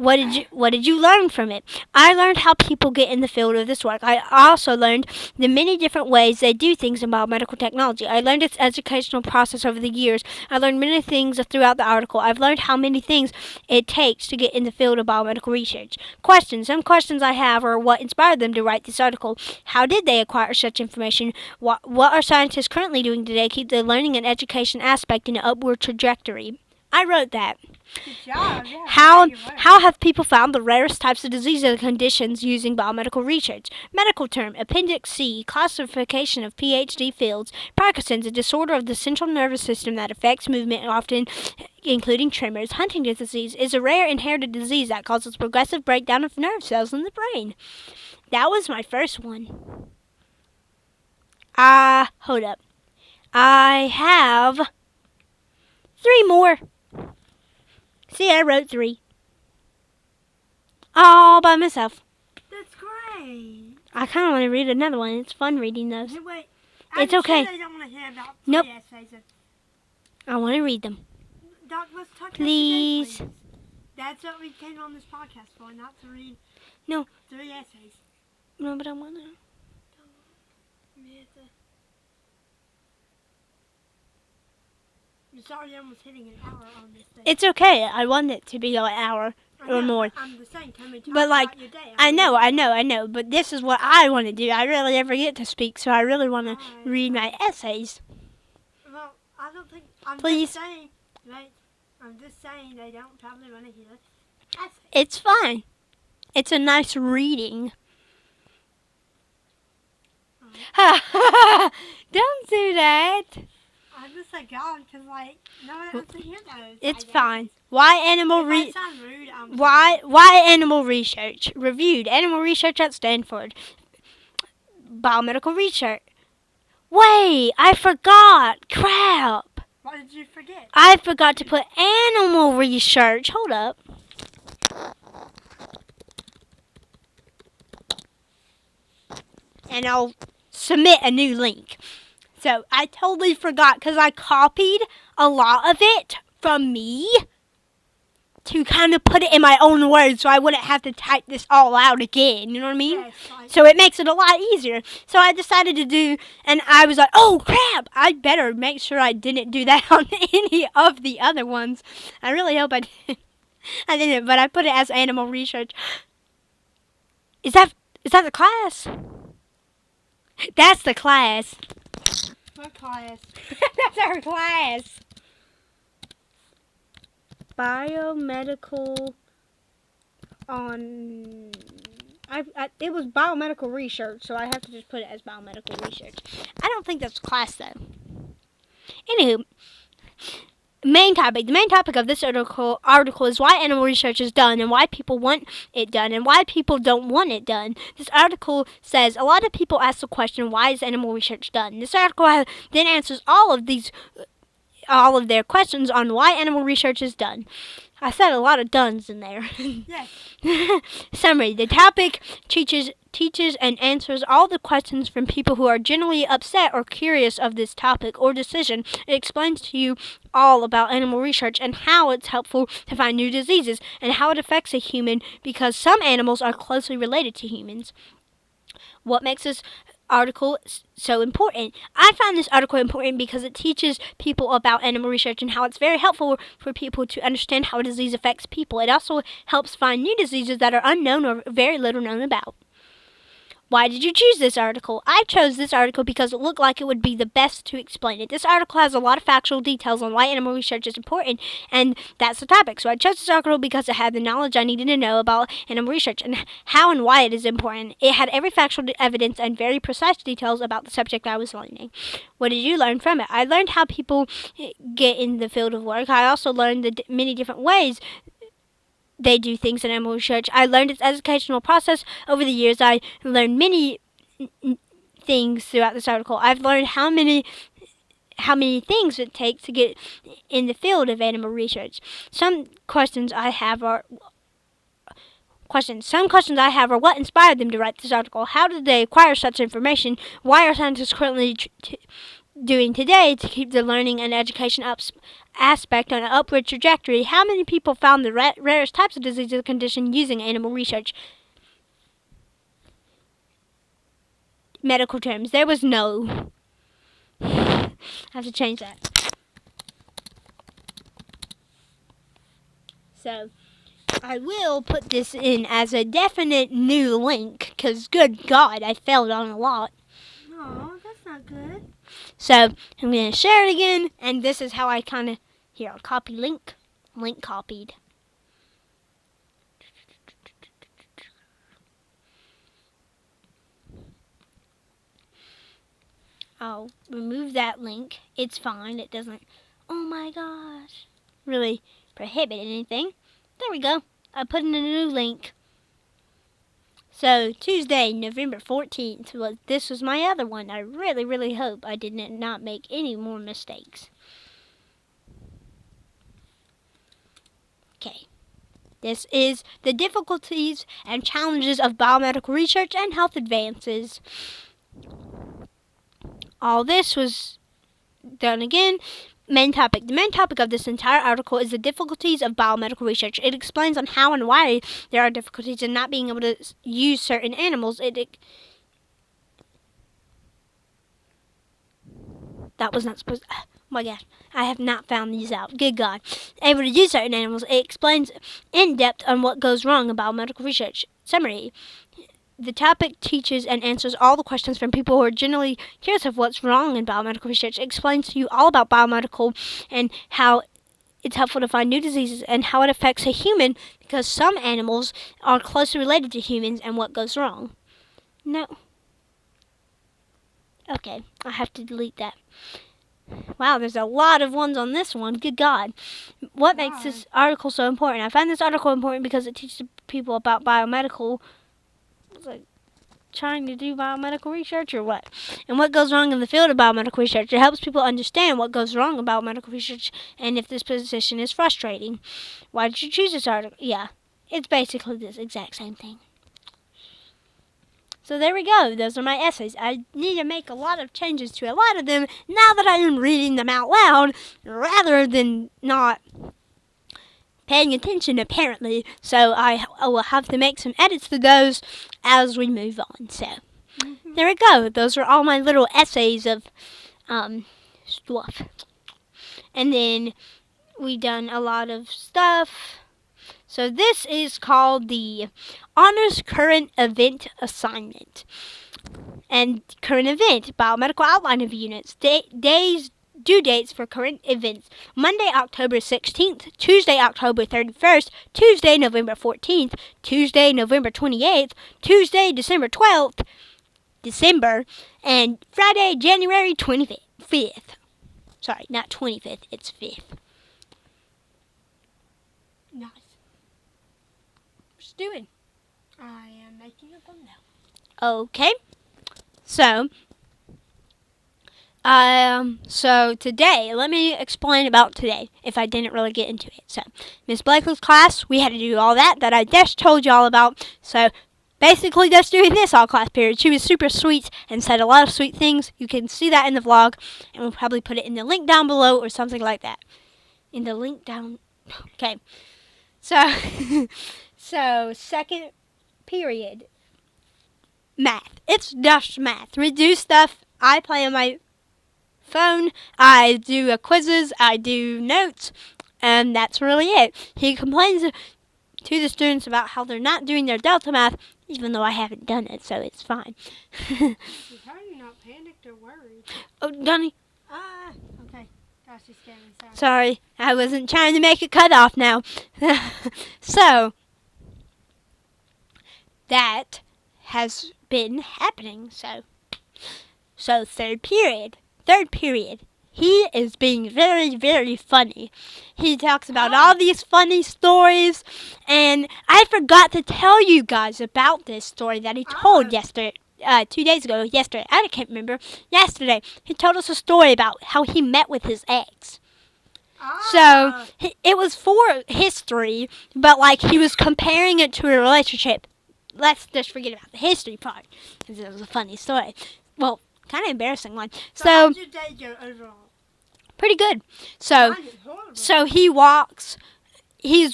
Speaker 2: What did you learn from it? I learned how people get in the field of this work. I also learned the many different ways they do things in biomedical technology. I learned its educational process over the years. I learned many things throughout the article. I've learned how many things it takes to get in the field of biomedical research. Questions. Some questions I have are what inspired them to write this article. How did they acquire such information? What are scientists currently doing today to keep the learning and education aspect in an upward trajectory? I wrote that.
Speaker 1: Good job. Yeah,
Speaker 2: How have people found the rarest types of diseases and conditions using biomedical research? Medical term, Appendix C, classification of PhD fields. Parkinson's, a disorder of the central nervous system that affects movement, often including tremors. Huntington's disease is a rare inherited disease that causes progressive breakdown of nerve cells in the brain. That was my first one. Hold up. I have 3 more. See, I wrote 3. All by myself.
Speaker 1: That's great.
Speaker 2: I kind of want to read another one. It's fun reading those.
Speaker 1: Hey, wait.
Speaker 2: It's
Speaker 1: I'm
Speaker 2: okay.
Speaker 1: Sure they don't want to hear about
Speaker 2: Nope.
Speaker 1: essays.
Speaker 2: I want to read them.
Speaker 1: Doc, let's talk
Speaker 2: Please.
Speaker 1: about today, please. That's what we came on this podcast for, not to read
Speaker 2: No.
Speaker 1: 3 essays.
Speaker 2: No, but I want to.
Speaker 1: I'm sorry, almost hitting an hour on this thing.
Speaker 2: It's okay. I want it to be an hour or more.
Speaker 1: I'm the same. Tell me
Speaker 2: But, like,
Speaker 1: about your day.
Speaker 2: I know. But this is what I want to do. I really never get to speak, so I really want to read my essays.
Speaker 1: Well, I don't think. I'm
Speaker 2: Please.
Speaker 1: just saying. Right? I'm just saying they don't probably want to hear essays.
Speaker 2: It's fine. It's a nice reading. Don't do that.
Speaker 1: I'm just like God, because like no one wants to hear those.
Speaker 2: It's fine. Why animal
Speaker 1: If I sound rude, I'm
Speaker 2: Why animal research? Reviewed animal research at Stanford. Biomedical research. Wait, I forgot. Crap.
Speaker 1: What did you forget?
Speaker 2: I forgot to put animal research. Hold up. And I'll submit a new link. So I totally forgot because I copied a lot of it from me to kind of put it in my own words so I wouldn't have to type this all out again. You know what I mean?
Speaker 1: Yes,
Speaker 2: So it makes it a lot easier. So I decided to do, and I was like, oh crap, I better make sure I didn't do that on any of the other ones. I really hope I didn't. I didn't, but I put it as animal research. Is that the class? That's the class.
Speaker 1: What class?
Speaker 2: That's our class. Biomedical on... it was biomedical research, so I have to just put it as biomedical research. I don't think that's class, though. Anywho, main topic. The main topic of this article is why animal research is done and why people want it done and why people don't want it done. This article says a lot of people ask the question, why is animal research done? This article then answers all of their questions on why animal research is done. I said a lot of dones in there.
Speaker 1: Yes.
Speaker 2: Summary. The topic teaches and answers all the questions from people who are generally upset or curious of this topic or decision. It explains to you all about animal research and how it's helpful to find new diseases and how it affects a human because some animals are closely related to humans. What makes this article so important? I find this article important because it teaches people about animal research and how it's very helpful for people to understand how a disease affects people. It also helps find new diseases that are unknown or very little known about. Why did you choose this article? I chose this article because it looked like it would be the best to explain it. This article has a lot of factual details on why animal research is important, and that's the topic. So I chose this article because it had the knowledge I needed to know about animal research and how and why it is important. It had every factual evidence and very precise details about the subject I was learning. What did you learn from it? I learned how people get in the field of work. I also learned the many different ways they do things in animal research. I learned its educational process over the years. I learned many things throughout this article. I've learned how many things it takes to get in the field of animal research. Some questions I have are what inspired them to write this article? How did they acquire such information? Why are scientists currently doing today to keep the learning and education aspect on an upward trajectory? How many people found the rarest types of diseases and conditions using animal research? Medical terms. There was no. I have to change that. So, I will put this in as a definite new link, because good God, I failed on a lot.
Speaker 1: No, that's not good.
Speaker 2: So, I'm going to share it again, and this is how I here, I'll copy link. Link copied. I'll remove that link. It's fine. It doesn't, oh my gosh, really prohibit anything. There we go. I put in a new link. So Tuesday, November 14th, this was my other one. I really, really hope I did not make any more mistakes. Okay. This is the difficulties and challenges of biomedical research and health advances. All this was done again. Main topic. The main topic of this entire article is the difficulties of biomedical research. It explains on how and why there are difficulties in not being able to use certain animals. That was not supposed to... Oh my gosh. I have not found these out. Good God. Able to use certain animals. It explains in depth on what goes wrong in biomedical research. Summary. The topic teaches and answers all the questions from people who are generally curious of what's wrong in biomedical research. It explains to you all about biomedical and how it's helpful to find new diseases and how it affects a human because some animals are closely related to humans and what goes wrong. No. Okay, I have to delete that. Wow, there's a lot of ones on this one. Good God. What makes this article so important? I find this article important because it teaches people about biomedical... like trying to do biomedical research or what? And what goes wrong in the field of biomedical research. It helps people understand what goes wrong in biomedical research and if this position is frustrating. Why did you choose this article? Yeah, it's basically this exact same thing. So there we go. Those are my essays. I need to make a lot of changes to a lot of them now that I am reading them out loud rather than not paying attention, apparently. So I will have to make some edits to those as we move on. So there we go. Those are all my little essays of stuff. And then we done a lot of stuff. So this is called the Honors Current Event Assignment. And current event, biomedical outline of units, due dates for current events: Monday, October 16th, Tuesday, October 31st, Tuesday, November 14th, Tuesday, November 28th, Tuesday, December 12th, and Friday, January 25th. Sorry, not 25th, it's 5th.
Speaker 1: Nice.
Speaker 2: What you doing?
Speaker 1: I am making a thumbnail.
Speaker 2: Okay. So today, let me explain about today, if I didn't really get into it. So, Miss Blakely's class, we had to do all that I just told you all about. So, basically just doing this all class period. She was super sweet and said a lot of sweet things. You can see that in the vlog, and we'll probably put it in the link down below or something like that. In the link down, okay. So, second period, math. It's just math. We do stuff. I play on my phone, I do quizzes, I do notes, and that's really it. He complains to the students about how they're not doing their Delta math, even though I haven't done it, so it's fine.
Speaker 1: How are you not panicked or worried?
Speaker 2: Oh, Donny.
Speaker 1: Okay. Gosh, you scared me.
Speaker 2: Sorry, I wasn't trying to make it cut off now. So, that has been happening, So third period, he is being very, very funny. He talks about all these funny stories, and I forgot to tell you guys about this story that he told yesterday, 2 days ago, I can't remember, yesterday. He told us a story about how he met with his ex. So, it was for history, but like he was comparing it to a relationship. Let's just forget about the history part, because it was a funny story. Well, kind of embarrassing one. So
Speaker 1: how did your day go overall?
Speaker 2: Pretty good. So he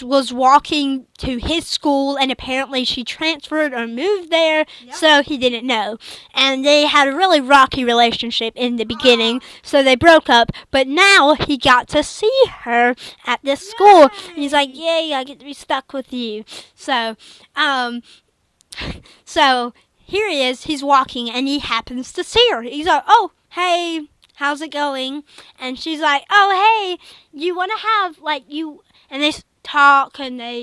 Speaker 2: was walking to his school, and apparently she transferred or moved there, so he didn't know. And they had a really rocky relationship in the beginning, so they broke up, but now he got to see her at this school. And he's like, yay, I get to be stuck with you. So here he is, he's walking, and he happens to see her. He's like, oh, hey, how's it going? And she's like, oh, hey, you want to have, like, you, and they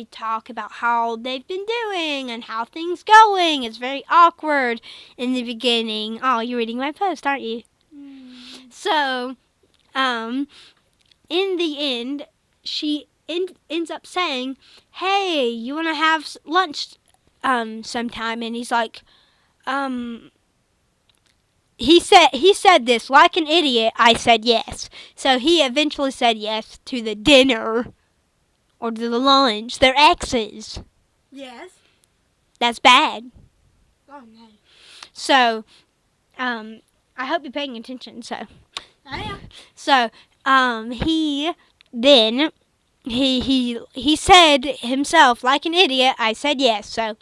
Speaker 2: talk about how they've been doing and how things going. It's very awkward in the beginning. Oh, you're reading my post, aren't you? So, in the end, she ends up saying, hey, you want to have lunch sometime? And he's like, he said this like an idiot. I said yes. So he eventually said yes to the dinner or to the lunch. They're exes.
Speaker 1: Yes.
Speaker 2: That's bad.
Speaker 1: Oh, no.
Speaker 2: So, I hope you're paying attention. So,
Speaker 1: I am.
Speaker 2: So, he then he said himself like an idiot. I said yes. So,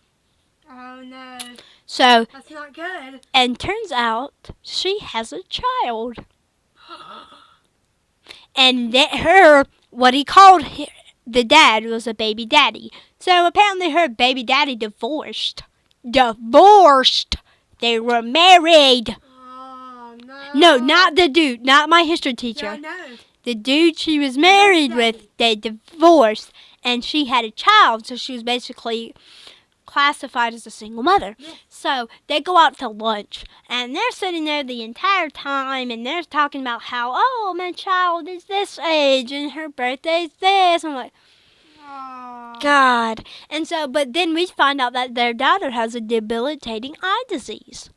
Speaker 1: Oh, no.
Speaker 2: so
Speaker 1: That's not good.
Speaker 2: and turns out she has a child, and that what he called the dad was a baby daddy. So apparently her baby daddy divorced. They were married.
Speaker 1: Oh, no.
Speaker 2: No, not the dude. Not my history teacher.
Speaker 1: Yeah, no.
Speaker 2: The dude she was married with, they divorced, and she had a child, so she was basically classified as a single mother.
Speaker 1: Yeah.
Speaker 2: So they go out to lunch, and they're sitting there the entire time, and they're talking about how, oh, my child is this age, and her birthday's this. I'm like,
Speaker 1: Oh.
Speaker 2: God. And so, but then we find out that their daughter has a debilitating eye disease,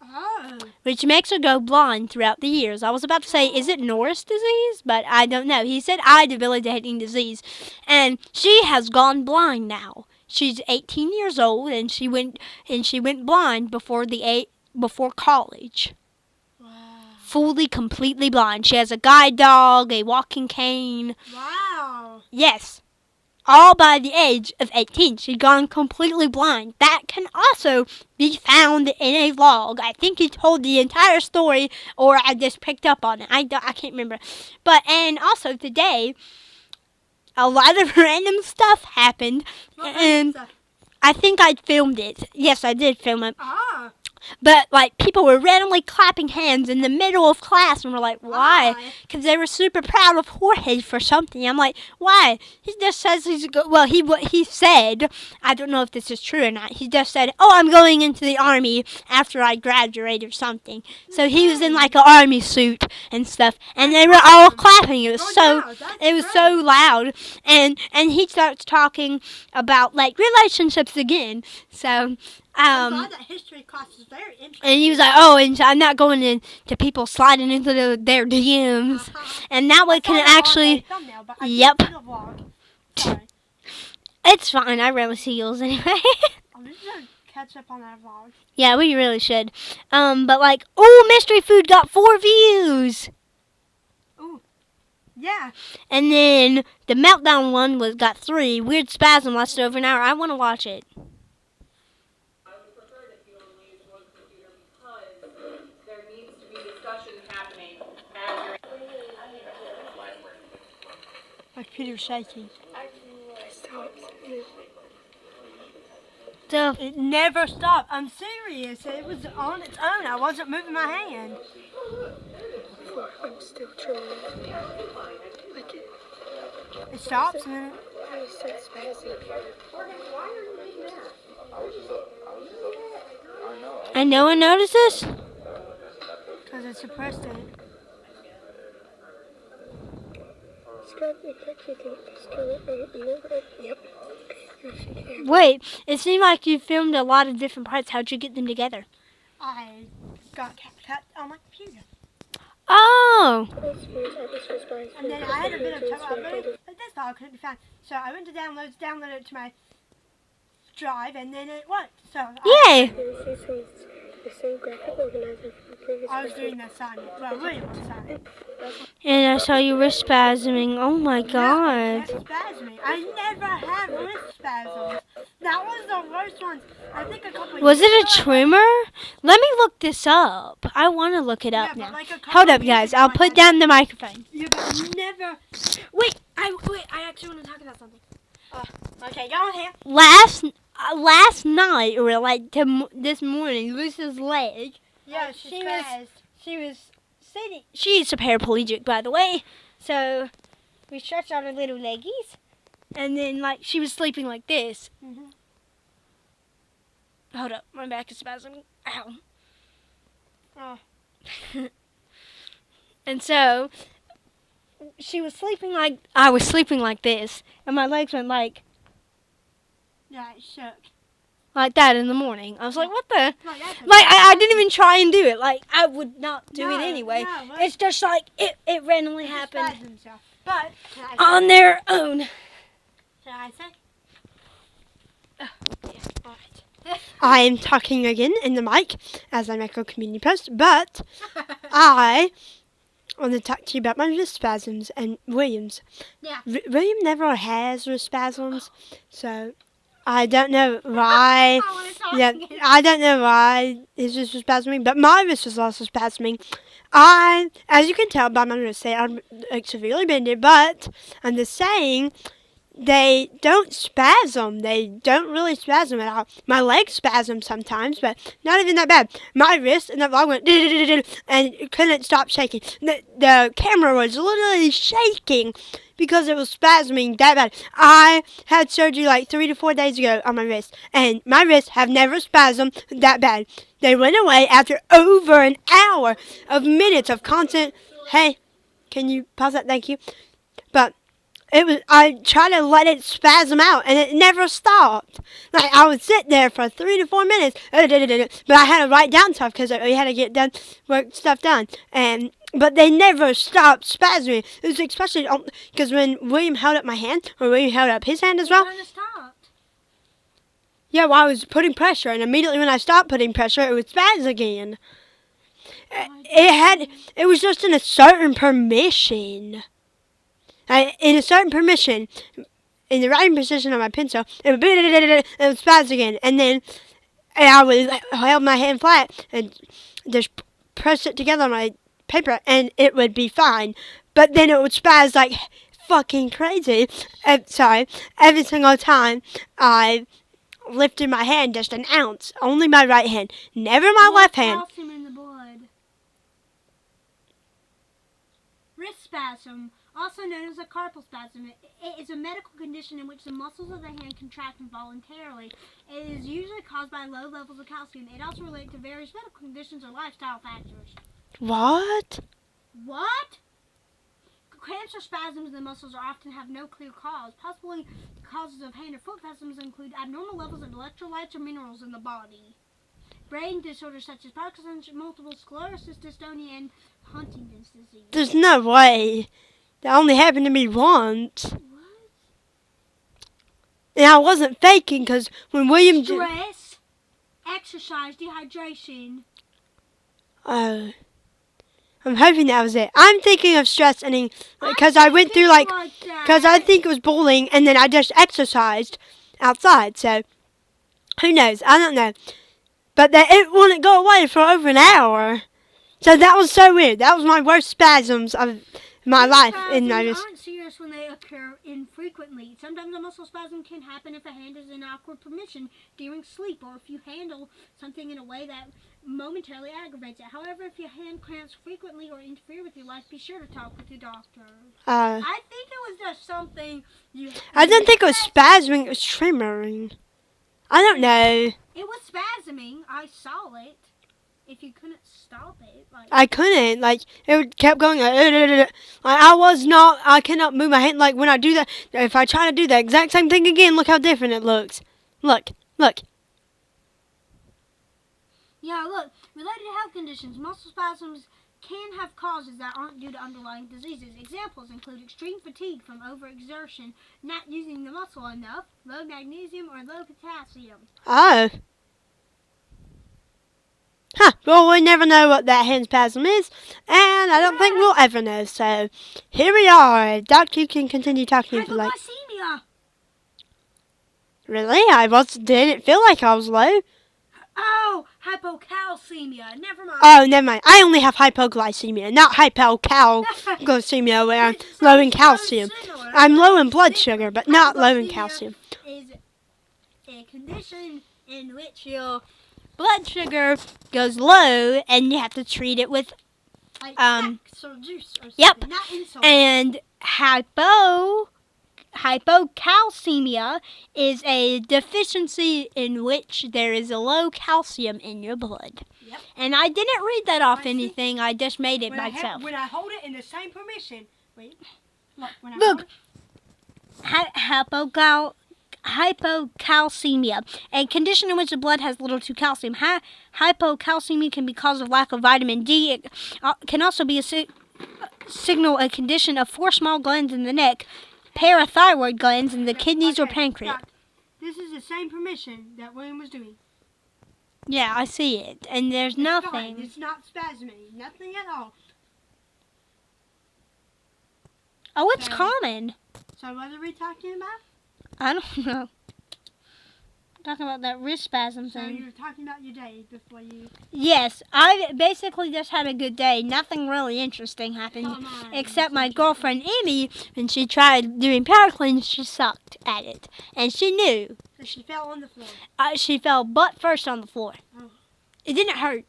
Speaker 1: Oh.
Speaker 2: which makes her go blind throughout the years. I was about to say, is it Norris disease? But I don't know. He said eye debilitating disease. And she has gone blind now. She's 18 years old, and she went blind before college.
Speaker 1: Wow.
Speaker 2: Fully, completely blind. She has a guide dog, a walking cane.
Speaker 1: Wow.
Speaker 2: Yes. All by the age of 18. She'd gone completely blind. That can also be found in a vlog. I think he told the entire story, or I just picked up on it. I can't remember. But, and also today, a lot of random stuff happened. And I think I filmed it. Yes, I did film it.
Speaker 1: Ah.
Speaker 2: But, like, people were randomly clapping hands in the middle of class, and we're like, why? Because they were super proud of Jorge for something. I'm like, why? He just says what he said, I don't know if this is true or not, he just said, oh, I'm going into the army after I graduate or something. So he was in, like, an army suit and stuff, and they were all clapping. It was so loud, and he starts talking about, like, relationships again. So,
Speaker 1: I'm glad that history class is very interesting.
Speaker 2: and he was like, oh, and I'm not going into people sliding into their DMs. And that way can actually,
Speaker 1: Thumbnail, but
Speaker 2: yep.
Speaker 1: I didn't see the vlog. Sorry.
Speaker 2: It's fine. I rarely see yours anyway.
Speaker 1: I'm just going to catch up on that vlog.
Speaker 2: Yeah, we really should. But like, oh, mystery food got 4 views.
Speaker 1: Ooh. Yeah.
Speaker 2: And then the meltdown one got 3. Weird spasm lasted over an hour. I want to watch it.
Speaker 1: My computer's shaking.
Speaker 2: So,
Speaker 1: It never stopped. I'm serious. It was on its own. I wasn't moving my hand.
Speaker 3: I'm still trying. Like
Speaker 1: It stops and then it...
Speaker 3: I said spasm.
Speaker 2: and no one notices?
Speaker 1: Because it suppressed it.
Speaker 3: Yep.
Speaker 2: Wait, it seemed like you filmed a lot of different parts. How'd you get them together?
Speaker 1: I got cut on my computer.
Speaker 2: Oh!
Speaker 1: And then I had a bit of trouble. But this file couldn't be found. So I went to download it to my drive, and then it worked. So
Speaker 2: Yay!
Speaker 3: The same graphic organizer from the previous
Speaker 1: I was doing the assignment. Well, William was assignment.
Speaker 2: And I saw you wrist spasming. Oh my god.
Speaker 1: Wrist spasming. I never had wrist spasms. That was the worst one. I think a couple
Speaker 2: Was
Speaker 1: years
Speaker 2: it a
Speaker 1: ago,
Speaker 2: tremor? Let me look this up. I want to look it up
Speaker 1: Yeah, but
Speaker 2: now.
Speaker 1: like a couple
Speaker 2: Hold up,
Speaker 1: years
Speaker 2: guys.
Speaker 1: ago,
Speaker 2: I'll
Speaker 1: I
Speaker 2: put
Speaker 1: had-
Speaker 2: down the microphone.
Speaker 1: Yeah, but never.
Speaker 2: Wait, I actually want to talk about something.
Speaker 1: Okay, go on here.
Speaker 2: Last night, or like this morning, Lisa's leg.
Speaker 1: Yeah,
Speaker 2: she
Speaker 1: she
Speaker 2: was-
Speaker 1: was.
Speaker 2: She was she's a paraplegic, by the way. So we stretched out her little leggies, and then like she was sleeping like this.
Speaker 1: Mhm.
Speaker 2: Hold up, my back is spasming. Ow.
Speaker 1: Oh.
Speaker 2: And so she was sleeping like I was sleeping like this, and my legs went like
Speaker 1: Yeah, it shook.
Speaker 2: that in the morning. I was like, what the?
Speaker 1: Like,
Speaker 2: I didn't even try and do it. Like, I would not do it anyway.
Speaker 1: No,
Speaker 2: It's just like, it randomly
Speaker 1: it
Speaker 2: happened
Speaker 1: spasmed himself. But,
Speaker 2: on their own.
Speaker 1: Can I say?
Speaker 2: Alright.
Speaker 1: I am talking again in the mic as I make a community post, but I want to talk to you about my wrist spasms and Williams.
Speaker 2: Yeah.
Speaker 1: William never has wrist spasms, so I don't know why. Yeah, I don't know why his wrist was spasming, but my wrist was also spasming. As you can tell by my wrist, they are like, severely bended, but I'm just saying, they don't spasm. They don't really spasm at all. My legs spasm sometimes, but not even that bad. My wrist and the vlog went and it couldn't stop shaking. The camera was literally shaking because it was spasming that bad. I had surgery like 3 to 4 days ago on my wrist, and my wrists have never spasmed that bad. They went away after over an hour of minutes of constant. Hey, can you pause that? Thank you. But I tried to let it spasm out, and it never stopped. Like, I would sit there for 3 to 4 minutes, but I had to write down stuff because we had to get stuff done. But they never stopped spasming. It was especially because when William held up my hand, or William held up his hand as well. Yeah, well, I was putting pressure, and immediately when I stopped putting pressure, it would spaz again. It was just in a certain permission. In a certain permission, in the writing position on my pencil, it would spaz again, and then I would hold my hand flat and just press it together on my paper, and it would be fine. But then it would spaz like fucking crazy. Every single time I lifted my hand just an ounce, only my right hand, never my left hand.
Speaker 2: Calcium in the blood. Wrist spasm, also known as a carpal spasm. It is a medical condition in which the muscles of the hand contract involuntarily. It is usually caused by low levels of calcium. It also relates to various medical conditions or lifestyle factors.
Speaker 1: What?
Speaker 2: What? Cramps or spasms in the muscles often have no clear cause. Possibly causes of hand or foot spasms include abnormal levels of electrolytes or minerals in the body. Brain disorders such as Parkinson's, multiple sclerosis, dystonia, and Huntington's disease.
Speaker 1: There's no way. That only happened to me once.
Speaker 2: What?
Speaker 1: And I wasn't faking because when William...
Speaker 2: Stress, exercise, dehydration.
Speaker 1: Oh. I'm hoping that was it. I'm thinking of stress and because I went through because I think it was bullying and then I just exercised outside. So who knows? I don't know. But it wouldn't go away for over an hour. So that was so weird. That was my worst spasms of my life.
Speaker 2: Spasms aren't serious when they occur infrequently. Sometimes a muscle spasm can happen if a hand is in awkward position during sleep or if you handle something in a way that momentarily aggravates it. However, if your hand cramps frequently or interfere with your life, be sure to talk with your doctor. I think it was just something
Speaker 1: I didn't think it was spasming. It was tremoring. I don't know.
Speaker 2: It was spasming. I saw it. If you couldn't stop it,
Speaker 1: I couldn't. It kept going. I cannot move my hand. Like, when I do that, if I try to do that exact same thing again, look how different it looks. Look.
Speaker 2: Yeah, look. Related to health conditions, muscle spasms can have causes that aren't due to underlying diseases. Examples include extreme fatigue from overexertion, not using the muscle enough, low magnesium, or low potassium.
Speaker 1: Oh. Huh. Well, we never know what that hand spasm is, and I don't think we'll ever know. So, here we are. Doctor, you can continue talking if you like.
Speaker 2: Hypoglycemia.
Speaker 1: Really? Didn't feel like I was low.
Speaker 2: Oh, hypocalcemia. Never mind.
Speaker 1: Oh, never mind. I only have hypoglycemia, not hypocalcemia where I'm low in calcium. I'm low in blood sugar, but not low in calcium.
Speaker 2: Is a condition in which your blood sugar goes low and you have to treat it with
Speaker 1: Like sex or juice or something.
Speaker 2: Yep.
Speaker 1: Not insulin.
Speaker 2: And hypocalcemia is a deficiency in which there is a low calcium in your blood.
Speaker 1: Yep.
Speaker 2: And I didn't read that off
Speaker 1: I see.
Speaker 2: anything. I just made it myself.
Speaker 1: When I hold it in the same position. Wait. Look. When I
Speaker 2: Look.
Speaker 1: hold it.
Speaker 2: Hypocalcemia, a condition in which the blood has little to calcium. Hypocalcemia can be caused of lack of vitamin D. It can also be a condition of 4 small glands in the neck, parathyroid glands in the kidneys or pancreas.
Speaker 1: Doc, this is the same permission that William was doing.
Speaker 2: Yeah, I see it. And there's nothing.
Speaker 1: Fine. It's not spasming. Nothing at all.
Speaker 2: Oh, it's common.
Speaker 1: So what are we talking about?
Speaker 2: I don't know. Talking about that wrist spasm
Speaker 1: So
Speaker 2: thing.
Speaker 1: you were talking about your day before you...
Speaker 2: Yes, I basically just had a good day. Nothing really interesting happened. Except my girlfriend Emmie, when she tried doing power cleans, she sucked at it. And she knew.
Speaker 1: So she fell on the floor.
Speaker 2: She fell butt first on the floor.
Speaker 1: Oh.
Speaker 2: It didn't hurt.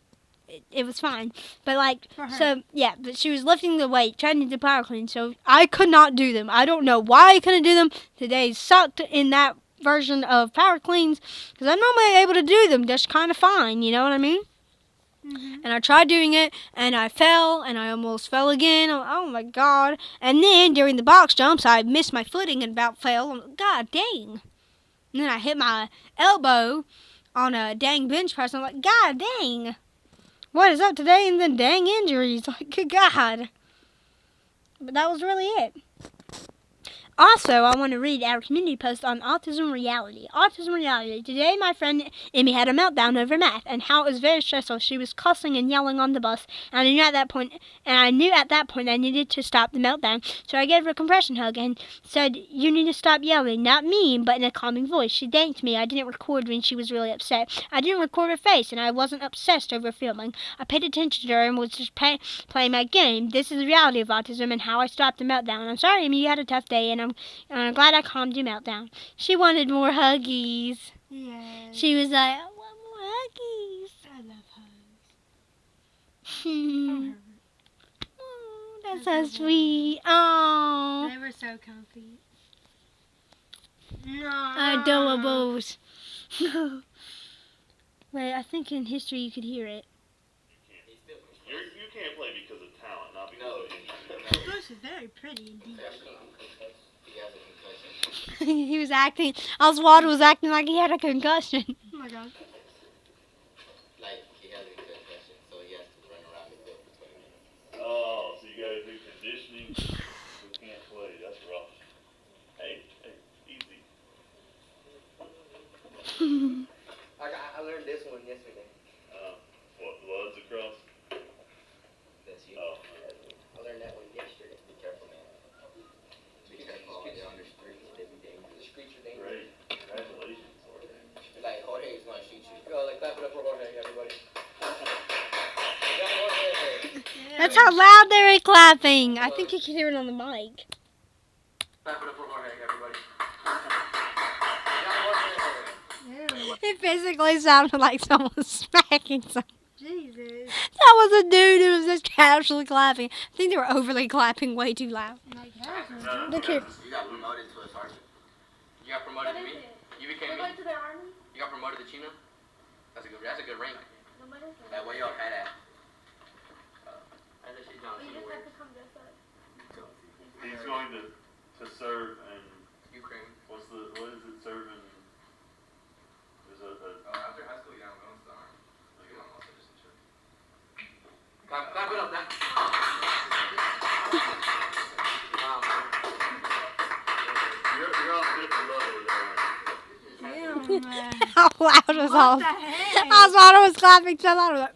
Speaker 2: It was fine. But
Speaker 1: For her.
Speaker 2: so, yeah, but she was lifting the weight, trying to do power cleans, so I could not do them. I don't know why I couldn't do them. Today sucked in that version of power cleans, because I'm normally able to do them just kind of fine, you know what I mean?
Speaker 1: Mm-hmm.
Speaker 2: And I tried doing it, and I fell, and I almost fell again. Oh my God. And then during the box jumps, I missed my footing and about fell. God dang. And then I hit my elbow on a dang bench press. I'm like, God dang. What is up today? And then dang injuries. Like, good God. But that was really it. Also, I want to read our community post on autism reality. Autism reality. Today, my friend Emmie had a meltdown over math and how it was very stressful. She was cussing and yelling on the bus, and I knew at that point I needed to stop the meltdown. So I gave her a compression hug and said, "You need to stop yelling." Not mean, but in a calming voice. She thanked me. I didn't record when she was really upset. I didn't record her face, and I wasn't obsessed over filming. I paid attention to her and was just playing my game. This is the reality of autism and how I stopped the meltdown. I'm sorry, Emmie, you had a tough day, and I'm glad I calmed your meltdown. She wanted more huggies.
Speaker 1: Yes.
Speaker 2: She was like, I want more huggies.
Speaker 1: I love hugs.
Speaker 2: Oh, that's so
Speaker 1: I love
Speaker 2: sweet. Oh,
Speaker 1: They were so comfy.
Speaker 2: adorables. Wait, I think in history you could hear it.
Speaker 4: You can't play because of talent, not because of injury.
Speaker 1: This is very pretty indeed.
Speaker 2: He was acting, Oswald was acting like he had a concussion.
Speaker 1: Oh my God.
Speaker 5: Like, he has a concussion, so he has to run around the field for 20 minutes.
Speaker 4: Oh, so you gotta do conditioning. You can't play. That's rough. Hey, easy.
Speaker 5: I learned this one yesterday.
Speaker 4: What, bloods across?
Speaker 5: That's you.
Speaker 4: Oh.
Speaker 5: I learned that one yesterday. Be careful, man. Be careful out there on the streets. They be dangerous. The streets are dangerous.
Speaker 4: Great. Congratulations.
Speaker 5: Like, Jorge is gonna shoot you. Go, like, clap it up for Jorge, everybody. We got Jorge.
Speaker 2: That's how loud they were clapping. I think you could hear it on the mic.
Speaker 5: Clap it up for Jorge, everybody. We got Jorge.
Speaker 1: Ew.
Speaker 2: It basically sounded like someone was smacking someone.
Speaker 1: Jesus.
Speaker 2: That was a dude who was just casually clapping. I think they were overly clapping way too loud.
Speaker 1: Like, that was
Speaker 2: Look here.
Speaker 5: You got promoted to a sergeant. You got promoted to me? You became me?
Speaker 3: to the army?
Speaker 5: You got promoted to Chino? That's a good rank.
Speaker 3: What is it?
Speaker 5: Like, where y'all had at? I just no,
Speaker 3: You
Speaker 5: she
Speaker 3: just
Speaker 5: works.
Speaker 3: have to come this way.
Speaker 4: He's going to serve in,
Speaker 5: Ukraine.
Speaker 4: what is it, serve in, there's
Speaker 5: After high school, yeah, I'm going to the army. Clap it up, that.
Speaker 4: you're on a different level there.
Speaker 1: Ew, man.
Speaker 2: How loud was
Speaker 1: What
Speaker 2: all?
Speaker 1: the heck?
Speaker 2: Oswald was clapping so loud. I was like,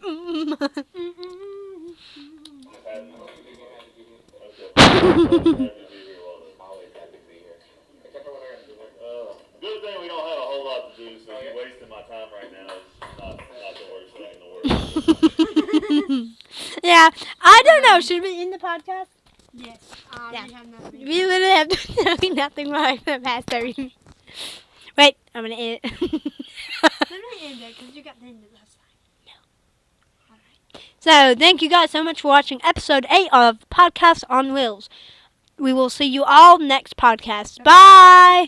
Speaker 5: Always happy to be here. Except for when I got
Speaker 4: Good thing we don't have a whole lot to do, so you wasting my time right now is not the worst thing in the world.
Speaker 2: Yeah, I don't know. Should we end the podcast?
Speaker 1: Yes.
Speaker 2: Yeah.
Speaker 1: We have nothing.
Speaker 2: We literally have done nothing wrong for the past 30 minutes. Wait, I'm going to end it.
Speaker 1: Let me end it because you got the end of last time.
Speaker 2: So So, thank you guys so much for watching episode 8 of Podcast on Wheels. We will see you all next podcast. Bye!